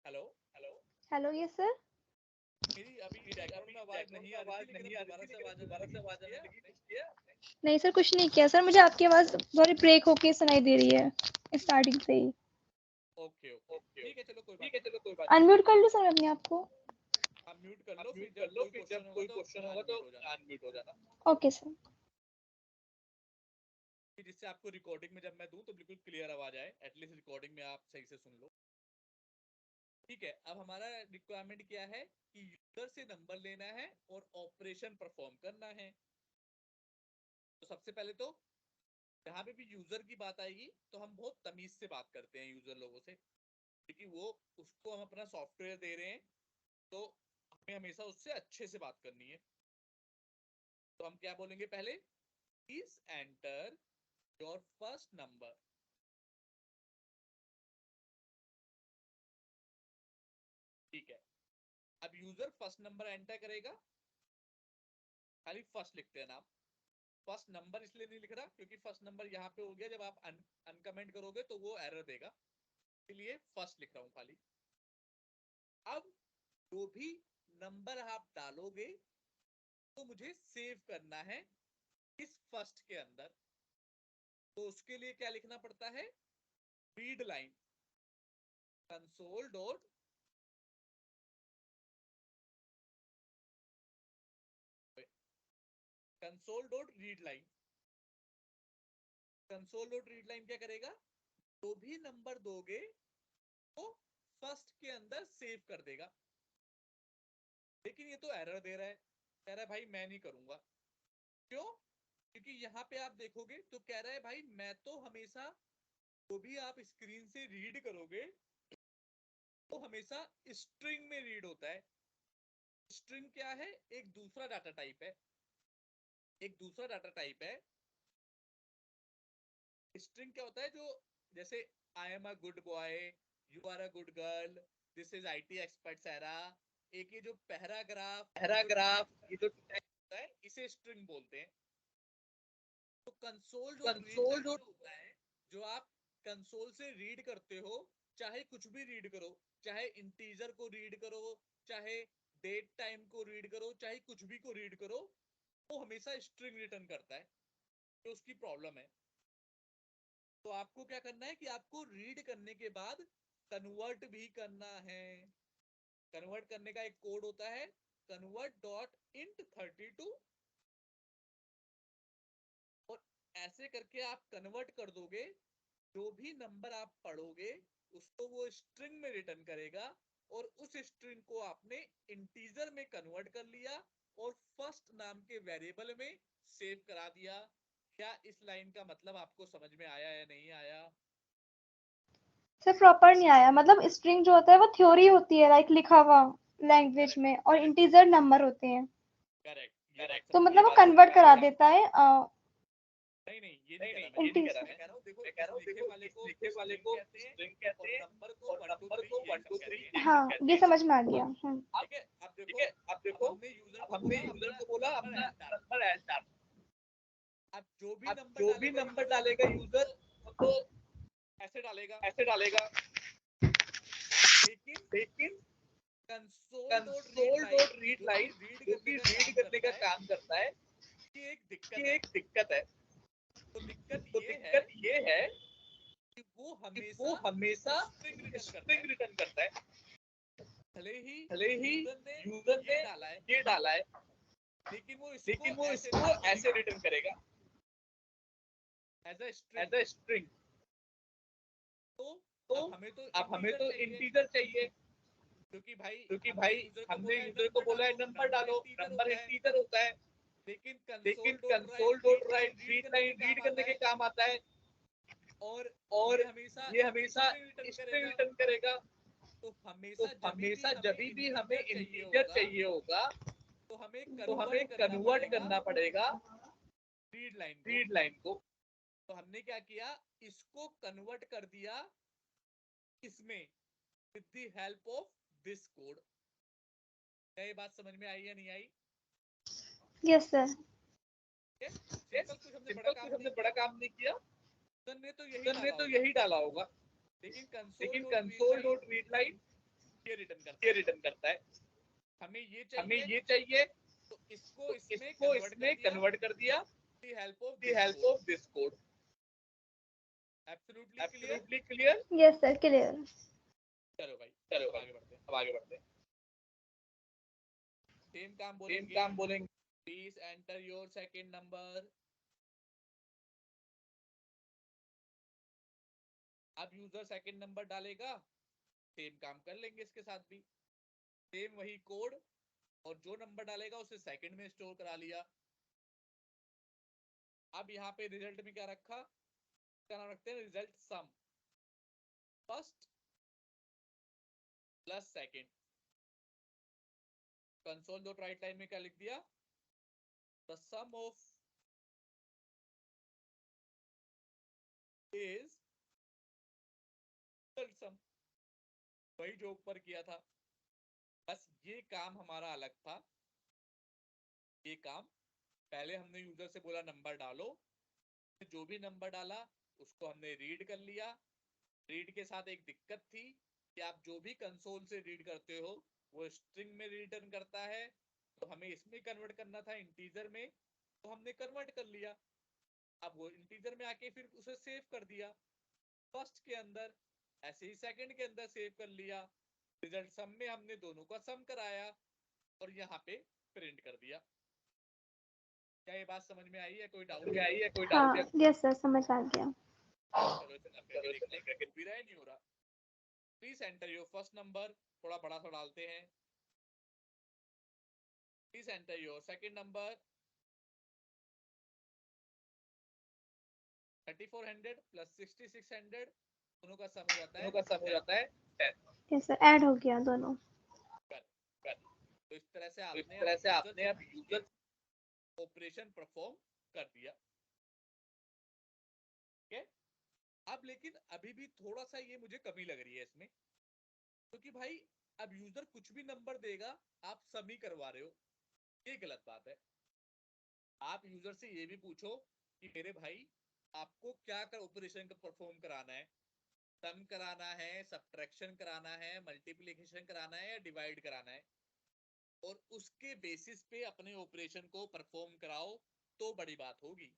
Speaker 2: Hello yes sir.
Speaker 1: मेरी अभी बैकग्राउंड में आवाज नहीं आ रही थी, लेकिन दोबारा से आवाज आने लगी।
Speaker 2: नहीं सर, कुछ नहीं किया सर, मुझे आपकी आवाज थोड़ी ब्रेक होके सुनाई दे रही है स्टार्टिंग से ही।
Speaker 1: ओके ठीक है, चलो कोई बात।
Speaker 2: अनम्यूट कर लो सर अपने आप को।
Speaker 1: आप म्यूट कर लो, फिर जब कोई क्वेश्चन होगा तो अनम्यूट हो जाना।
Speaker 2: Okay sir.
Speaker 1: जिससे आपको रिकॉर्डिंग में जब मैं दूं तो बिल्कुल क्लियर आवाज आए, एटलीस्ट रिकॉर्डिंग में आप सही से सुन लो। ठीक है, अब हमारा रिक्वायरमेंट क्या है कि यूजर से नंबर लेना है और ऑपरेशन परफॉर्म करना है। तो सबसे पहले तो जहां पे भी यूजर की बात आएगी तो हम बहुत तमीज से बात करते हैं यूजर लोगों से, क्योंकि वो उसको हम अपना सॉफ्टवेयर दे रहे हैं, तो हमें हमेशा उससे अच्छे से बात करनी है। तो हम क्या बोलेंगे पहले, please enter your first number. ठीक है, अब यूजर फर्स्ट नंबर एंटर करेगा, खाली फर्स्ट लिखते हैं नाम। फर्स्ट नंबर इसलिए नहीं लिख रहा क्योंकि फर्स्ट नंबर यहाँ पे हो गया, जब आप अनकमेंट करोगे तो वो एरर देगा, इसलिए फर्स्ट लिख रहा हूँ खाली। अब जो भी नंबर आप डालोगे तो मुझे सेव करना है इस फर्स्ट के अंदर। तो उसके लिए क्या लिखना पड़ता है, read line console dot read line. Console dot read line क्या करेगा, जो भी नंबर दोगे वो फर्स्ट के अंदर सेव कर देगा। लेकिन ये तो एरर दे रहा है, कह रहा है भाई मैं नहीं करूंगा। क्यों? क्योंकि यहाँ पे आप देखोगे तो कह रहा है भाई मैं तो हमेशा जो भी आप स्क्रीन से रीड करोगे वो हमेशा स्ट्रिंग में रीड होता है। स्ट्रिंग क्या है, एक दूसरा डाटा टाइप है। स्ट्रिंग क्या होता है, जो जैसे I am a good boy, you are a good girl, this is IT expert Saira, एक ये जो पैराग्राफ ये जो होता है इसे स्ट्रिंग बोलते हैं। तो कंसोल जो होता है, जो आप कंसोल से रीड करते हो, चाहे कुछ भी रीड करो, चाहे इंटीजर को रीड करो, चाहे डेट टाइम को रीड करो, चाहे कुछ भी को रीड करो, वो हमेशा स्ट्रिंग रिटर्न करता है। तो उसकी प्रॉब्लम है। तो आपको क्या करना है कि आपको रीड करने के बाद कन्वर्ट भी करना है। कन्वर्ट करने का एक कोड होता है, convert.int32, और ऐसे करके आप कन्वर्ट कर दोगे, जो भी नंबर आप पढ़ोगे उसको वो स्ट्रिंग में रिटर्न करेगा, और उस स्ट्रिंग को आपने इंटीजर में कन्वर्ट कर लिया और फर्स्ट नाम के वेरिएबल में सेव करा दिया। क्या इस लाइन का मतलब आपको समझ में आया या नहीं आया?
Speaker 2: सर प्रॉपर नहीं आया, मतलब स्ट्रिंग जो होता है वो थ्योरी होती है, लाइक लिखा हुआ लैंग्वेज में, और इंटीजर नंबर होते हैं।
Speaker 1: करेक्ट,
Speaker 2: तो मतलब वो कन्वर्ट करा देता है।
Speaker 1: नहीं, ये नहीं कह रहा मैं कह रहा हूँ देखो, इस लिखे वाले को स्ट्रिंग कहते हैं और नंबर को 1 2 3
Speaker 2: हाँ, ये समझ में आ गया।
Speaker 1: ठीक है, अब देखो हमने यूजर को बोला अपना नंबर ऐड डाल। अब जो भी नंबर डालेगा यूजर तो ऐसे डालेगा। लेकिन कंसोल डॉट रीड लाइन जो कि रीड करने का काम करता है, ये एक दिक्कत है। तो दिक्कत ये है कि वो
Speaker 3: वो हमेशा
Speaker 1: स्ट्रिंग रिटर्न करता है। भले ही
Speaker 3: यूजर ने ये डाला है,
Speaker 1: लेकिन वो
Speaker 3: इसको ऐसे रिटर्न करेगा
Speaker 1: as a
Speaker 3: as a string.
Speaker 1: तो
Speaker 3: तो अब हमें तो इंटीजर चाहिए,
Speaker 1: क्योंकि भाई
Speaker 3: हमने यूजर को बोला है नंबर डालो, नंबर इंटीजर होता है,
Speaker 1: लेकिन
Speaker 3: console dot right read line read करने के काम आता है, और ये हमेशा स्ट्रिंग रिटर्न करेगा।
Speaker 1: तो
Speaker 3: तो हमेशा जब भी हमें इंटीजर चाहिए होगा
Speaker 1: तो हमें
Speaker 3: तो हमें कन्वर्ट करना पड़ेगा
Speaker 1: रीड लाइन को। तो हमने क्या किया, इसको कन्वर्ट कर दिया इसमें with the help of this code. क्या ये बात समझ में आई या नहीं आई?
Speaker 2: Yes sir.
Speaker 1: सिंपल कुछ हमने
Speaker 3: बड़ा काम नहीं किया,
Speaker 1: यूजर ने तो
Speaker 3: यही डाला होगा,
Speaker 1: लेकिन
Speaker 3: कंसोल डॉट रीड लाइन
Speaker 1: ये
Speaker 3: ये रिटर्न करता है।
Speaker 1: हमें ये
Speaker 3: चाहिए
Speaker 1: तो इसको
Speaker 3: इसमें कन्वर्ट कर दिया
Speaker 1: with
Speaker 3: the help of this code.
Speaker 1: Absolutely
Speaker 3: clear?
Speaker 2: Yes sir, clear.
Speaker 1: चलो भाई
Speaker 3: चलो
Speaker 1: आगे बढ़ते हैं।
Speaker 3: अब आगे बढ़ते हैं।
Speaker 1: सेम काम
Speaker 3: बोलेंगे।
Speaker 1: Please enter your second number. अब यूजर सेकंड नंबर डालेगा, सेम काम कर लेंगे इसके साथ भी, सेम वही कोड, और जो नंबर डालेगा उसे सेकंड में स्टोर करा लिया। अब यहाँ पे रिजल्ट में क्या रखा, क्या नाम रखते हैं, result sum first plus second. Console dot write line में क्या लिख दिया, the sum of is result sum, वही जो ऊपर किया था, बस ये काम हमारा अलग था। ये काम पहले हमने यूजर से बोला नंबर डालो, जो भी नंबर डाला उसको हमने रीड कर लिया। रीड के साथ एक दिक्कत थी कि आप जो भी कंसोल से रीड करते हो वो स्ट्रिंग में रिटर्न करता है, तो हमें इसमें कन्वर्ट करना था इंटीजर में, तो हमने कन्वर्ट कर लिया। अब वो इंटीजर में आके फिर उसे सेव कर दिया फर्स्ट के अंदर, ऐसे ही सेकंड के अंदर सेव कर लिया। रिजल्ट सम में हमने दोनों का सम कराया और यहाँ पे प्रिंट कर दिया। क्या ये बात समझ में आई है? कोई डाउट है?
Speaker 2: हाँ यस सर, समझ आ गया।
Speaker 1: चलो देखते हैं नहीं हो रहा। Please enter your first number, थोड़ा बड़ा सा डालते हैं। Please enter your second number. 3400 plus 6600 दोनों का सम हो जाता है 10।
Speaker 2: यस सर, ऐड हो गया दोनों।
Speaker 1: तो इस तरह से आपने अब यूजर ऑपरेशन परफॉर्म कर दिया। ठीक है, अब लेकिन अभी भी थोड़ा सा ये मुझे कमी लग रही है इसमें, क्योंकि भाई अब यूजर कुछ भी नंबर देगा, आप समी करवा रहे हो, ये गलत बात है। आप यूजर से ये भी पूछो कि मेरे भाई आपको क्या कर ऑपरेशन का परफॉर्म कराना है, सम कराना है, सब्ट्रैक्शन कराना है, मल्टीप्लिकेशन कराना है या डिवाइड कराना है, और उसके बेसिस पे अपने ऑपरेशन को परफॉर्म कराओ, तो बड़ी बात होगी।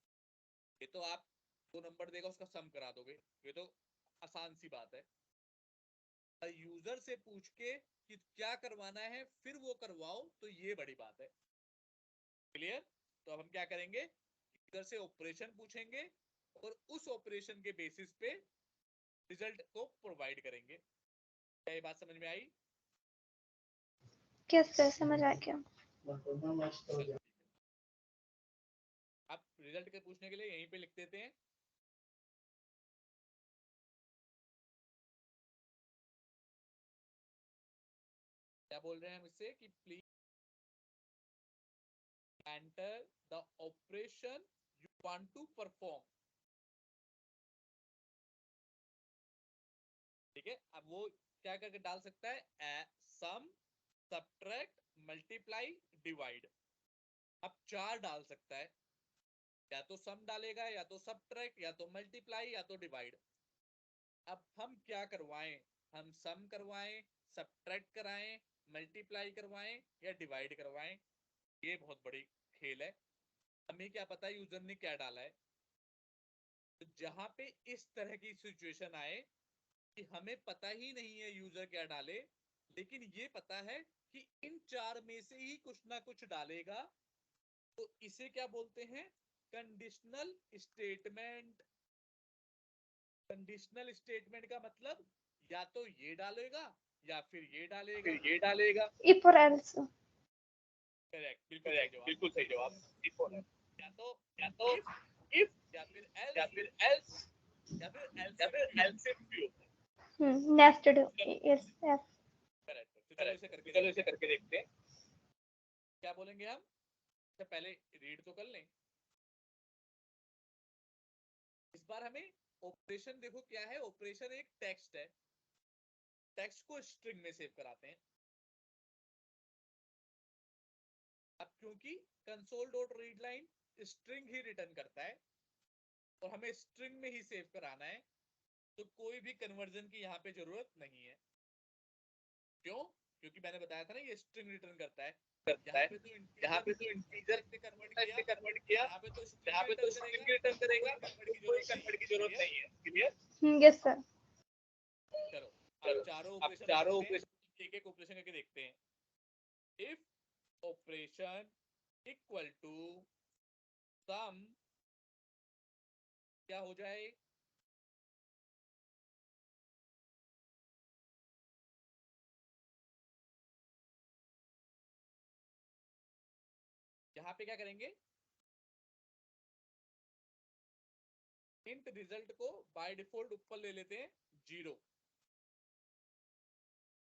Speaker 1: ये तो आप दो नंबर देगा उसका सम करा दोगे, ये तो आसान सी बात है। यूजर से पूछ के कि क्या करवाना है फिर वो करवाओ, तो ये बड़ी बात है। क्लियर? तो अब हम क्या करेंगे, यूजर से ऑपरेशन पूछेंगे और उस ऑपरेशन के बेसिस पे रिजल्ट को प्रोवाइड करेंगे। क्या ये बात समझ में आई?
Speaker 2: यस सर, समझ आ गया।
Speaker 1: अब रिजल्ट के पूछने के लिए यहीं पे लिख देते हैं, क्या बोल रहे हैं हम इससे कि please enter the operation you want to perform. ठीक है, अब वो क्या करके डाल सकता है, सम, सब्ट्रैक्ट, मल्टीप्लाई, डिवाइड। अब चार डाल सकता है, या तो सम डालेगा, या तो सब्ट्रैक्ट, या तो मल्टीप्लाई, या तो डिवाइड। अब हम क्या करवाएं, हम सम करवाएं, सब्ट्रैक्ट कराएं, मल्टीप्लाई करवाएं या डिवाइड करवाएं, ये बहुत बड़ी खेल है। हमें क्या पता यूजर ने क्या डाला है। तो जहां पे इस तरह की सिचुएशन आए कि हमें पता ही नहीं है यूजर क्या डाले, लेकिन ये पता है कि इन चार में से ही कुछ ना कुछ डालेगा, तो इसे क्या बोलते हैं? Conditional statement. कंडीशनल स्टेटमेंट का मतलब या तो ये डालेगा या फिर ये डालेगा।
Speaker 2: if or else.
Speaker 1: करेक्ट,
Speaker 3: बिल्कुल सही जवाब। if और
Speaker 1: या तो
Speaker 3: या तो
Speaker 1: if
Speaker 3: if
Speaker 1: या फिर
Speaker 3: या
Speaker 1: else
Speaker 3: फिर else
Speaker 1: या फिर
Speaker 3: या फिर
Speaker 1: else।
Speaker 3: else if भी होता है।
Speaker 2: Nested is yes.
Speaker 1: करेक्ट। तो
Speaker 3: चलो इसे करके देखते हैं।
Speaker 1: क्या बोलेंगे हम? तो पहले रीड तो कर लें। इस बार हमें ऑपरेशन देखो क्या है। ऑपरेशन एक टेक्स्ट है, टेक्स्ट को स्ट्रिंग में सेव कराते हैं। अब क्योंकि console dot read line string ही रिटर्न करता है और हमें स्ट्रिंग में ही सेव कराना है, तो कोई भी कन्वर्जन की यहाँ पे जरूरत नहीं है। क्यों? क्योंकि मैंने बताया था ना ये स्ट्रिंग रिटर्न करता है।
Speaker 3: यहाँ पे तो इंटीजर
Speaker 1: से कन्वर्ट
Speaker 3: कन्वर्ट किया,
Speaker 1: यहाँ पे तो
Speaker 3: स्ट्रिंग रिटर्न करेगा, कोई कन्वर्ट की जरूरत नहीं है। क्लियर?
Speaker 2: Yes sir.
Speaker 1: चलो
Speaker 3: चलो,
Speaker 1: अब चारों
Speaker 3: अब चारों ऑपरेशन
Speaker 1: एक एक ऑपरेशन करके देखते हैं। If operation equal to some क्या हो जाए? यहाँ पे क्या करेंगे? इंट रिजल्ट को बाय डिफॉल्ट ऊपर ले लेते हैं 0।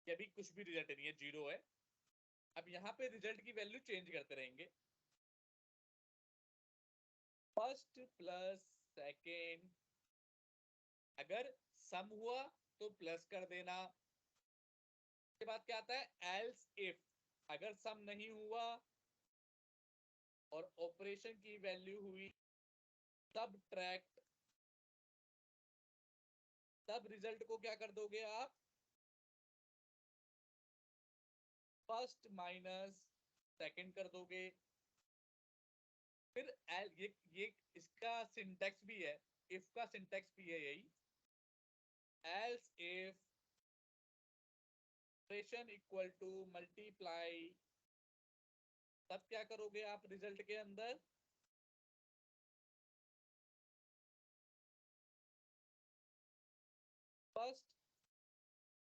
Speaker 1: अभी कुछ भी रिजल्ट नहीं है, 0 है। अब यहाँ पे रिजल्ट की वैल्यू चेंज करते रहेंगे। फर्स्ट प्लस सेकेंड, अगर सम हुआ तो प्लस कर देना। उसके बाद क्या आता है? एल्स इफ, अगर सम नहीं हुआ और ऑपरेशन की वैल्यू हुई सबट्रैक्ट, तब रिजल्ट को क्या कर दोगे आप? फर्स्ट माइनस सेकंड कर दोगे। फिर ये इसका सिंटैक्स भी है, इफ का सिंटैक्स भी है यही। Else if operation equal to multiply, तब क्या करोगे आप रिजल्ट के अंदर? First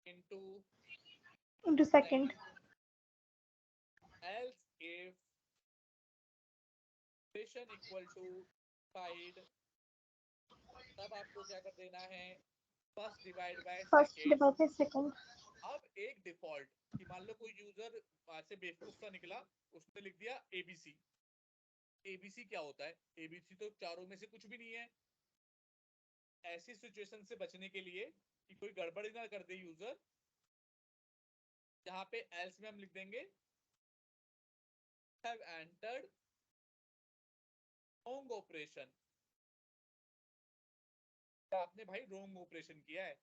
Speaker 2: Into second.
Speaker 1: Else if operation equal to divide, तब आपको क्या कर देना है? First divide by
Speaker 2: First
Speaker 1: second.
Speaker 2: divided by second.
Speaker 1: अब एक डिफॉल्ट कि मान लो कोई यूजर से बेवकूफ सा निकला, उसने लिख दिया एबीसी। एबीसी क्या होता है? एबीसी तो चारों में से कुछ भी नहीं है। ऐसी सिचुएशन से बचने के लिए कि कोई गड़बड़ी ना कर दे यूजर, यहाँ पे एल्स में हम लिख देंगे हैव एंटर्ड रॉन्ग ऑपरेशन। आपने भाई रॉन्ग ऑपरेशन किया है,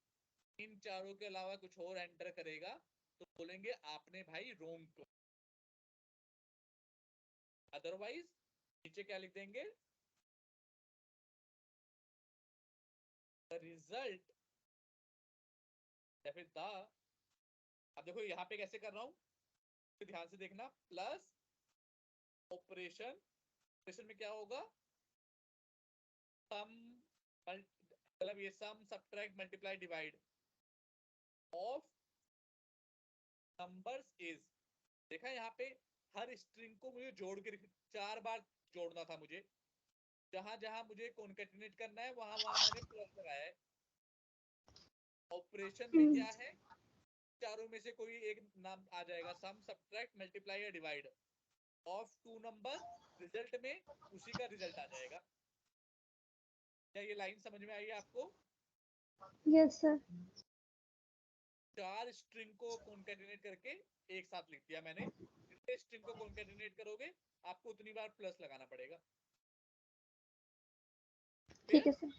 Speaker 1: इन चारों के अलावा कुछ और एंटर करेगा तो बोलेंगे आपने भाई रॉन्ग को। अदरवाइज नीचे क्या लिख देंगे? द रिजल्ट या फिर द, अब देखो यहाँ पे कैसे कर रहा हूं, तो ध्यान से देखना। प्लस ऑपरेशन, ऑपरेशन में क्या होगा? सम, मतलब ये sum subtract multiply divide of numbers is. देखा यहाँ पे हर स्ट्रिंग को मुझे जोड़ के 4 बार जोड़ना था मुझे, जहां जहां मुझे कॉन्केटिनेट करना है वहां वहां मैंने प्लस लगाया है। ऑपरेशन में क्या है? चारों में से कोई एक नाम आ जाएगा, सम सबट्रैक्ट मल्टीप्लाई या डिवाइड ऑफ 2 नंबर, रिजल्ट में उसी का रिजल्ट आ जाएगा। क्या ये लाइन समझ में आई है आपको?
Speaker 2: Yes sir.
Speaker 1: 4 स्ट्रिंग को कॉन्केटिनेट करके एक साथ लिख दिया मैंने। जितने स्ट्रिंग को कॉन्केटिनेट करोगे आपको उतनी बार प्लस लगाना पड़ेगा।
Speaker 2: ठीक है सर।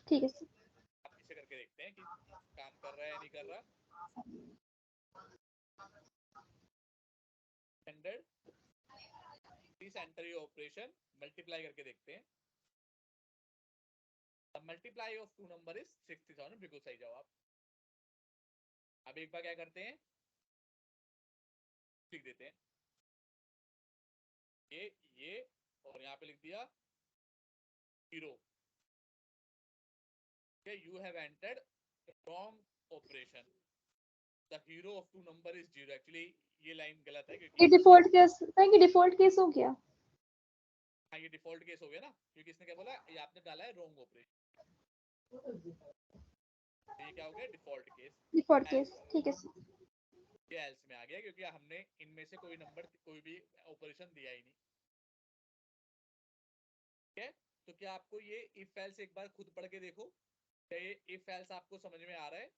Speaker 2: ठीक है सर।
Speaker 1: आप इसे करके देखते हैं कि काम कर रहा है या नहीं कर रहा। Standard please enter your operation, multiply करके देखते हैं। The multiply of two number is 60,000, बिल्कुल सही जवाब। अब एक बार क्या करते हैं, लिख देते हैं ये और यहाँ पे लिख दिया 0। You have entered wrong operation, the hero of two number is 0। Actually ये लाइन गलत है क्योंकि
Speaker 2: ये डिफॉल्ट केस है कि डिफॉल्ट केस हो गया?
Speaker 1: हाँ ये डिफॉल्ट केस हो गया ना, क्योंकि इसने क्या बोला, ये आपने डाला है रॉन्ग ऑपरेशन, तो ये क्या हो गया, डिफॉल्ट केस।
Speaker 2: डिफॉल्ट केस, ठीक है सर।
Speaker 1: ये एल्स में आ गया क्योंकि हमने इनमें से कोई नंबर कोई भी ऑपरेशन दिया ही नहीं। ठीक है, तो क्या आपको ये इफ एल्स एक बार खुद पढ़ के देखो, क्या ये इफ एल्स आपको समझ में आ रहा है?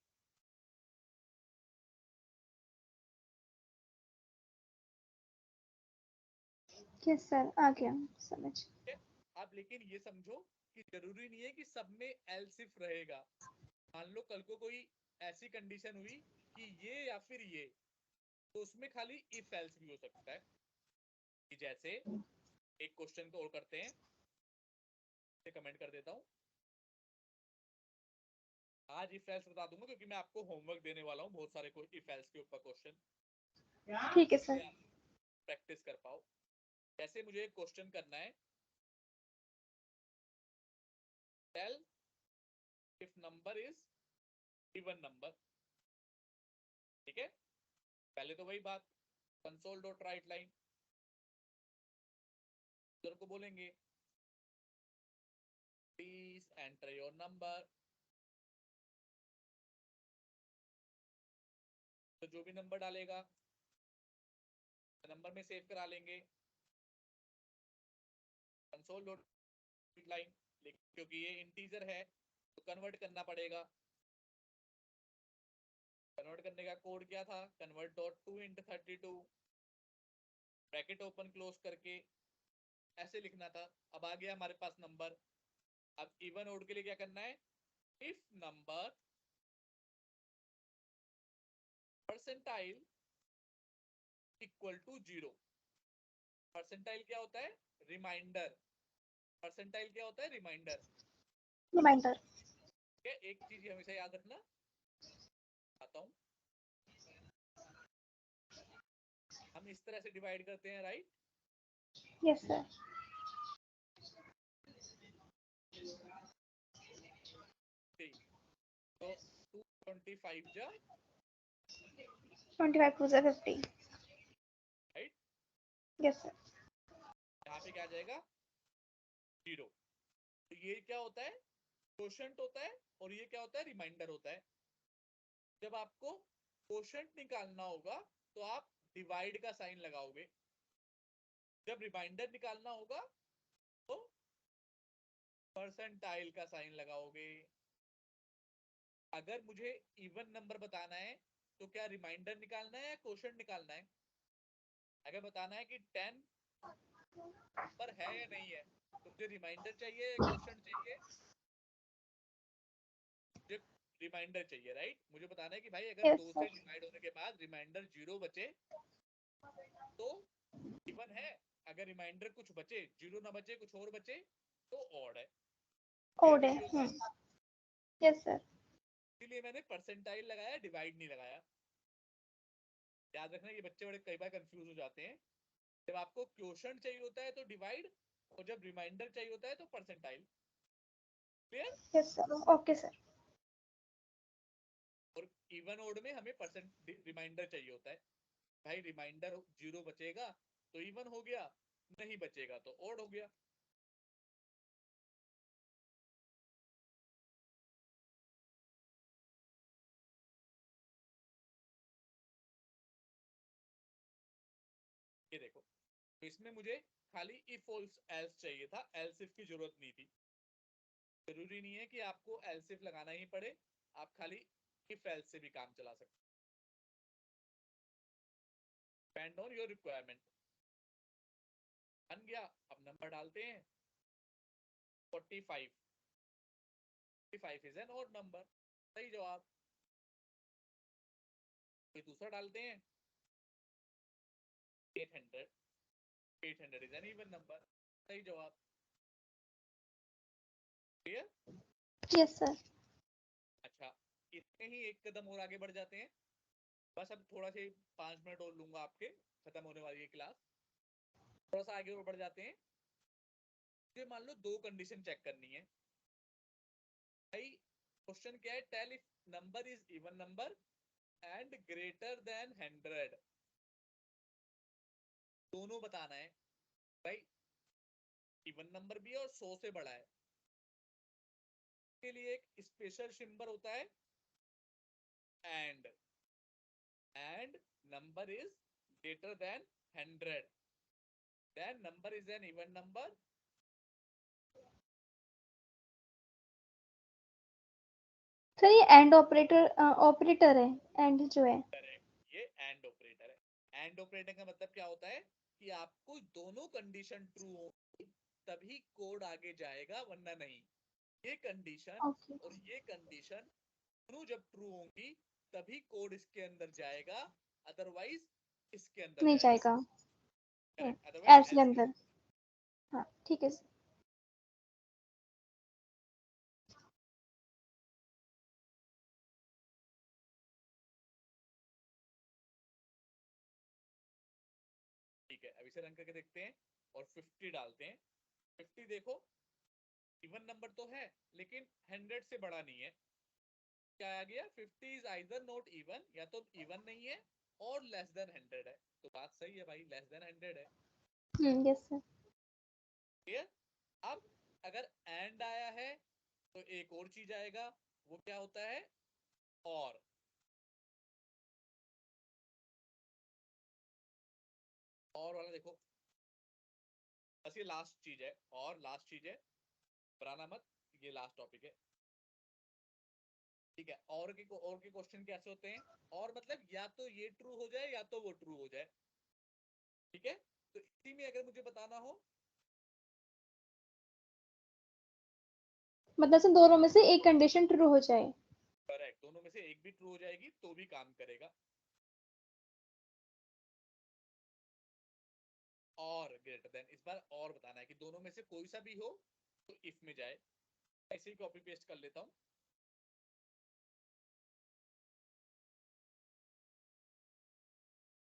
Speaker 2: यस सर, आ गया समझ।
Speaker 1: अब लेकिन ये समझो कि जरूरी नहीं है कि सब में एल्स इफ रहेगा। मान लो कल को कोई ऐसी कंडीशन हुई कि ये या फिर ये, तो उसमें खाली इफ एल्स भी हो सकता है। कि जैसे एक क्वेश्चन को और करते हैं, कमेंट कर देता हूं, आज इफ एल्स बता दूंगा क्योंकि मैं आपको होमवर्क देने वाला हूं बहुत सारे इफ एल्स के ऊपर क्वेश्चन,
Speaker 2: ठीक है सर।
Speaker 1: प्रैक्टिस कर पाओ। जैसे मुझे एक क्वेश्चन करना है, tell if number is even number. ठीक है, पहले तो वही बात, कंसोल डॉट राइट लाइन को बोलेंगे प्लीज एंटर योर नंबर, तो जो भी नंबर डालेगा नंबर में सेव करा लेंगे कंसोल डॉट लाइन, लेकिन क्योंकि ये इंटीजर है तो कन्वर्ट करना पड़ेगा। कन्वर्ट करने का कोड क्या था, convert dot 2 into 32 bracket open close करके ऐसे लिखना था। अब आ गया हमारे पास नंबर। अब इवन ओड के लिए क्या करना है, if number percentile equal to 0। Percentile क्या होता है, रिमाइंडर। परसेंटाइल क्या होता है, रिमाइंडर।
Speaker 2: रिमाइंडर।
Speaker 1: ठीक है, एक चीज हमेशा याद रखना, आता हूं, हम इस तरह से डिवाइड करते हैं, राइट?
Speaker 2: Yes sir.
Speaker 1: तो 225 जा
Speaker 2: 25 टू 50।
Speaker 1: Right,
Speaker 2: yes sir.
Speaker 1: यहाँ पे क्या आ जाएगा, 0। तो ये क्या होता है, क्वोशंट होता है, और ये क्या होता है, रिमाइंडर होता है। जब आपको क्वोशंट निकालना होगा तो आप डिवाइड का साइन लगाओगे, जब रिमाइंडर निकालना होगा तो परसेंटाइल का साइन लगाओगे। अगर मुझे इवन नंबर बताना है तो क्या रिमाइंडर निकालना है या क्वोशंट निकालना है? अगर बताना है कि 10 नंबर है या नहीं है तो मुझे रिमाइंडर चाहिए या क्वोशंट चाहिए? मुझे रिमाइंडर चाहिए, राइट? मुझे बताना है कि भाई अगर
Speaker 2: यस
Speaker 1: 2 से
Speaker 2: सर।
Speaker 1: डिवाइड होने के बाद रिमाइंडर 0 बचे तो इवन है, अगर रिमाइंडर कुछ बचे, 0 ना बचे, कुछ और बचे तो ऑड है।
Speaker 2: ओड है। Yes sir.
Speaker 1: इसलिए मैंने परसेंटाइल लगाया, डिवाइड नहीं लगाया। याद रखना, ये बच्चे बड़े कई बार कंफ्यूज हो जाते हैं। जब आपको क्वोशंट चाहिए होता है तो डिवाइड, और जब रिमाइंडर चाहिए होता है तो percentile. Clear?
Speaker 2: Yes sir, okay sir.
Speaker 1: और इवन ओड में हमें परसेंट रिमाइंडर चाहिए होता है। भाई रिमाइंडर 0 बचेगा तो इवन हो गया, नहीं बचेगा तो ऑड हो गया। ये देखो, तो इसमें मुझे खाली इफ एल्स चाहिए था, एल्स इफ की जरूरत नहीं थी। जरूरी नहीं है कि आपको एल्स इफ लगाना ही पड़े, आप खाली इफ एल्स से भी काम चला सकते, डिपेंड ऑन योर रिक्वायरमेंट। बन गया, अब नंबर डालते हैं 45। 45 इज एन ऑड नंबर, सही जवाब। कोई दूसरा डालते हैं 800। 800 इज एन इवन नंबर, सही जवाब। क्लियर?
Speaker 2: Yes sir.
Speaker 1: अच्छा, इतने ही एक कदम और आगे बढ़ जाते हैं। बस अब थोड़ा से 5 मिनट और लूंगा आपके, खत्म होने वाली है क्लास। थोड़ा सा आगे और बढ़ जाते हैं। तो मान लो दो कंडीशन चेक करनी है भाई। क्वेश्चन क्या है, tell if number is even number and greater than 100। दोनों बताना है भाई, इवन नंबर भी है और 100 से बड़ा है। के लिए एक स्पेशल सिंबल होता है and number is greater than 100, then number is an even number.
Speaker 2: Sir ये एंड ऑपरेटर है, एंड जो है।
Speaker 1: ये एंड ऑपरेटर है। एंड ऑपरेटर का मतलब क्या होता है कि आपको दोनों कंडीशन ट्रू हो तभी कोड आगे जाएगा, वरना नहीं। ये कंडीशन
Speaker 2: ओके।
Speaker 1: और ये कंडीशन दोनों जब ट्रू होंगी तभी कोड इसके अंदर जाएगा, अदरवाइज इसके अंदर
Speaker 2: नहीं
Speaker 1: जाएगा।
Speaker 2: जाएगा।
Speaker 1: करेक्ट, अदरवाइज
Speaker 2: एल्स के अंदर। हाँ ठीक है सर।
Speaker 1: ठीक है। अब इसे रन करके देखते हैं और 50 डालते हैं। 50 देखो इवन नंबर तो है लेकिन 100 से बड़ा नहीं है। क्या आ गया, 50 इज आइदर नॉट इवन, या तो इवन नहीं है और लेस देन 100 है। तो बात सही है भाई, लेस देन 100 है।
Speaker 2: Yes sir.
Speaker 1: क्लियर। अब अगर एंड आया है तो एक और चीज आएगा, वो क्या होता है, और। और वाला देखो, बस ये लास्ट चीज है, और लास्ट चीज है, बनाना मत, ये लास्ट टॉपिक है। ठीक है। और के क्वेश्चन कैसे होते हैं, और मतलब या तो ये ट्रू हो जाए या तो वो ट्रू हो जाए। ठीक है। तो इसी में अगर मुझे बताना हो,
Speaker 2: मतलब से दोनों में से एक कंडीशन ट्रू हो जाए।
Speaker 1: करेक्ट, दोनों में से एक भी ट्रू हो जाएगी तो भी काम करेगा। और ग्रेटर देन, इस बार और बताना है कि दोनों में से कोई सा भी हो तो इफ में जाए। ऐसे ही कॉपी पेस्ट कर लेता हूं।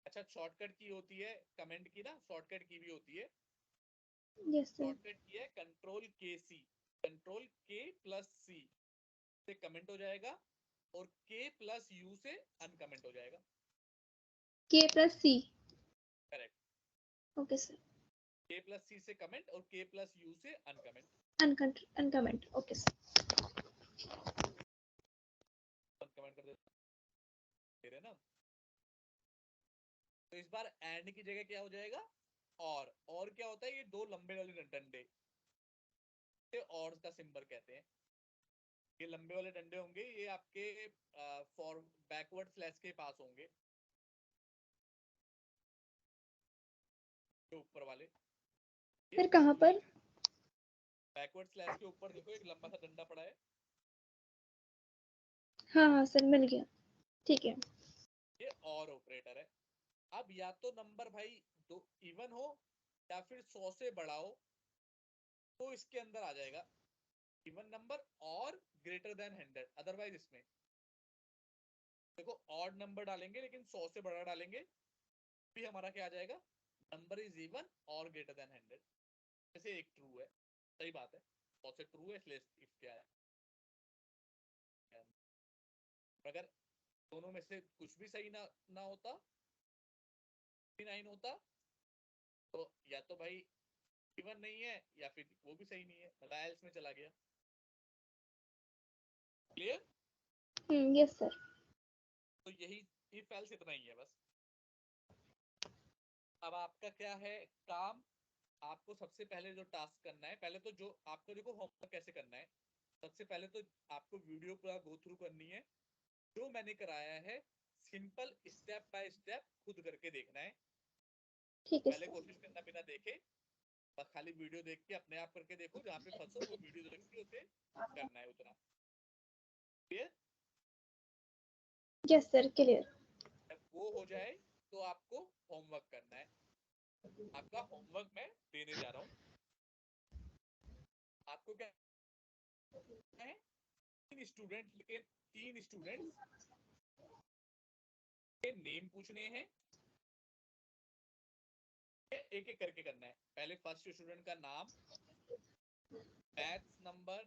Speaker 1: अच्छा, शॉर्टकट की होती है कमेंट की ना, शॉर्टकट की भी होती है।
Speaker 2: Yes sir.
Speaker 1: शॉर्टकट की है कंट्रोल के सी, कंट्रोल के प्लस सी से कमेंट हो जाएगा और के प्लस यू से अनकमेंट हो जाएगा।
Speaker 2: के प्लस सी।
Speaker 1: करेक्ट।
Speaker 2: Okay sir.
Speaker 1: के प्लस सी से कमेंट और के प्लस यू से uncomment.
Speaker 2: Uncomment. Okay sir.
Speaker 1: Uncomment कर दे रहे ना। तो इस बार एंड की जगह क्या हो जाएगा, और क्या होता है, ये दो लंबे वाले डंडे और का सिंबल कहते हैं। ये लंबे वाले डंडे होंगे, ये आपके फॉर बैकवर्ड स्लैश के पास होंगे, जो ऊपर वाले।
Speaker 2: फिर कहाँ पर?
Speaker 1: बैकवर्ड स्लैश के ऊपर देखो एक लंबा सा डंडा पड़ा है।
Speaker 2: हाँ हाँ सर, मिल गया। ठीक है।
Speaker 1: ये और ऑपरेटर है। अब या तो नंबर भाई दो इवन हो या फिर 100 से बड़ा हो तो इसके अंदर आ जाएगा इवन नंबर और ग्रेटर देन 100। अदरवाइज इसमें देखो ऑड नंबर डालेंगे लेकिन 100 से बड़ा डालेंगे भी हमारा क्या आ जाएगा, नंबर इज इवन और ग्रेटर देन 100। जैसे एक ट्रू है, सही बात है, 100 से ट्रू है इसलिए इफ क्या है। अगर दोनों में से कुछ भी सही ना होता, 9 होता, तो या तो भाई इवन नहीं है या फिर वो भी सही नहीं है, मतलब एल्स में चला गया। क्लियर।
Speaker 2: Yes sir.
Speaker 1: तो यही इफ एल्स इतना ही है बस। अब आपका क्या है काम, आपको सबसे पहले जो टास्क करना है, पहले तो जो आपको देखो होमवर्क कैसे करना है, सबसे पहले तो आपको वीडियो पूरा गो थ्रू करनी है। जो मैंने कराया है सिंपल स्टेप बाय स्टेप खुद करके देखना है।
Speaker 2: ठीक है
Speaker 1: पहले
Speaker 2: सर।
Speaker 1: कोशिश करना बिना देखे, बस खाली वीडियो देख के अपने आप करके देखो, जहाँ पे फंसो वो वीडियो देख के उसे करना है उतना। क्लियर।
Speaker 2: Yes sir, clear.
Speaker 1: जब वो हो जाए तो आपको होमवर्क करना है। आपका होमवर्क मैं देने जा रहा हूँ। आपको क्या है, तीन स्टूडेंट्स के नेम पूछने हैं, एक एक करके करना है। पहले फर्स्ट स्टूडेंट का नाम, बैच नंबर,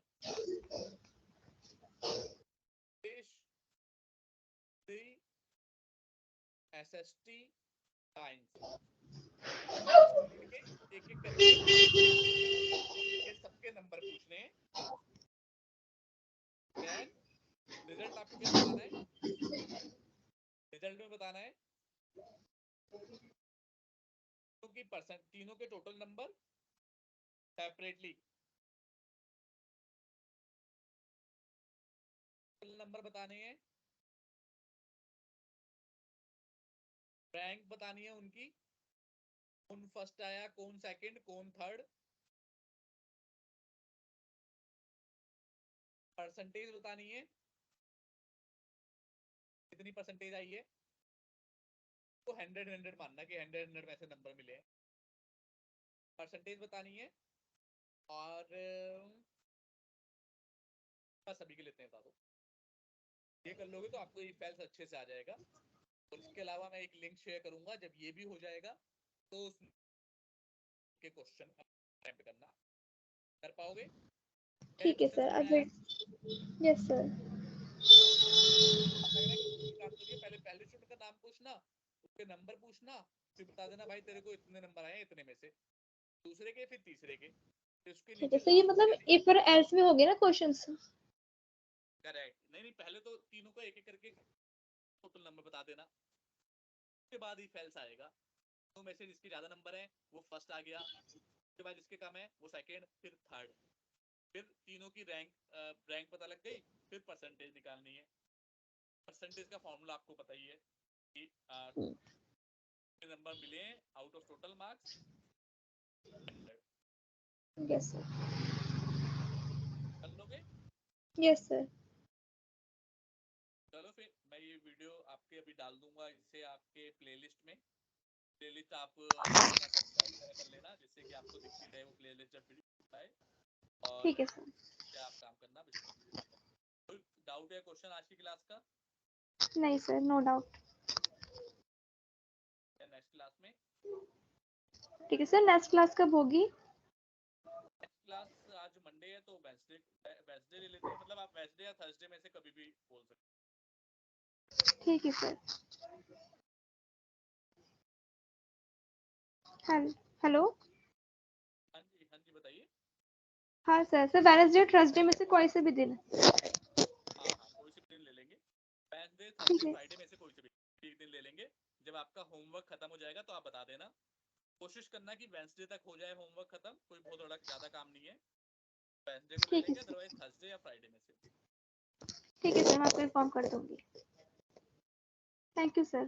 Speaker 1: SST, साइंस, एक एक करके ये सबके नंबर पूछने हैं। देन रिजल्ट आपको क्या बताना है? रिजल्ट में बताना है क्योंकि परसेंट तीनों के टोटल नंबर सेपरेटली नंबर बताने हैं, रैंक बतानी है उनकी, कौन फर्स्ट आया, कौन सेकंड, कौन थर्ड, परसेंटेज बतानी है कितनी परसेंटेज आई है, तो 100 मानना कि 100 में से नंबर मिले, परसेंटेज बतानी है। और बस अभी के लिए इतने बता दो, ये कर लोगे तो आपको इफेल्स अच्छे से आ जाएगा। और इसके अलावा मैं एक लिंक शेयर करूंगा, जब ये भी हो जाएगा तो उसके क्वेश्चन अटेम्प्ट करना कर पाओगे।
Speaker 2: ठीक है सर। अगर यस सर।
Speaker 1: काम करिए, पहले स्टूडेंट का नाम पूछना, उसके नंबर पूछना, फिर बता देना भाई तेरे को इतने नंबर आए इतने में से, दूसरे के फिर तीसरे के,
Speaker 2: ठीक है। तो ये मतलब इफ और एल्स में हो गए ना क्वेश्चंस?
Speaker 1: करेक्ट। नहीं पहले तो तीनों को एक एक करके टोटल नंबर बता देना, उसके बाद ही फेल्स आएगा। तो में से जिसके ज्यादा नंबर है वो फर्स्ट आ गया, उसके बाद जिसके कम है वो सेकंड, फिर थर्ड, फिर तीनों की रैंक पता लग गई, फिर परसेंटेज निकालनी है। परसेंटेज का फॉर्मूला आपको पता ही है कि नंबर मिले out of total marks 100।
Speaker 2: Yes sir.
Speaker 1: कर लोगे?
Speaker 2: Yes sir.
Speaker 1: चलो फिर मैं ये वीडियो आपके अभी डाल दूंगा, इससे आपके प्लेलिस्ट में। प्लेलिस्ट आप सब्सक्राइब कर लेना जिससे कि आपको दिखती रहे वो प्लेलिस्ट जब वीडियो आए। और
Speaker 2: ठीक है सर।
Speaker 1: क्या आप काम करना, कोई डाउट या क्वेश्चन आज की क्लास का?
Speaker 2: नहीं sir, no doubt.
Speaker 1: Next class में?
Speaker 2: ठीक है सर। नेक्स्ट क्लास कब होगी?
Speaker 1: नेक्स्ट क्लास आज मंडे है तो वेडनेसडे ले लेते हैं, मतलब आप वेडनेसडे या थर्सडे में से कभी भी बोल सकते हैं।
Speaker 2: ठीक है सर। हेलो।
Speaker 1: हाँ जी बताइए।
Speaker 2: हाँ सर। सर वेडनेसडे थर्सडे में से कोई से भी दिन?
Speaker 1: हाँ कोई से भी दिन ले लेंगे, वेडनेसडे थर्सडे फ्राइडे में से कोई से भी एक दिन ले लेंगे। जब आपका होमवर्क खत्म हो जाएगा तो आप बता देना, कोशिश करना कि वेडनेसडे तक हो जाए होमवर्क खत्म, कोई बहुत बड़ा ज्यादा काम नहीं है। वेडनेसडे को ले लेंगे, अदरवाइज थर्सडे या फ्राइडे में से।
Speaker 2: ठीक है सर, मैं आपको इन्फॉर्म कर दूंगी। Thank you sir.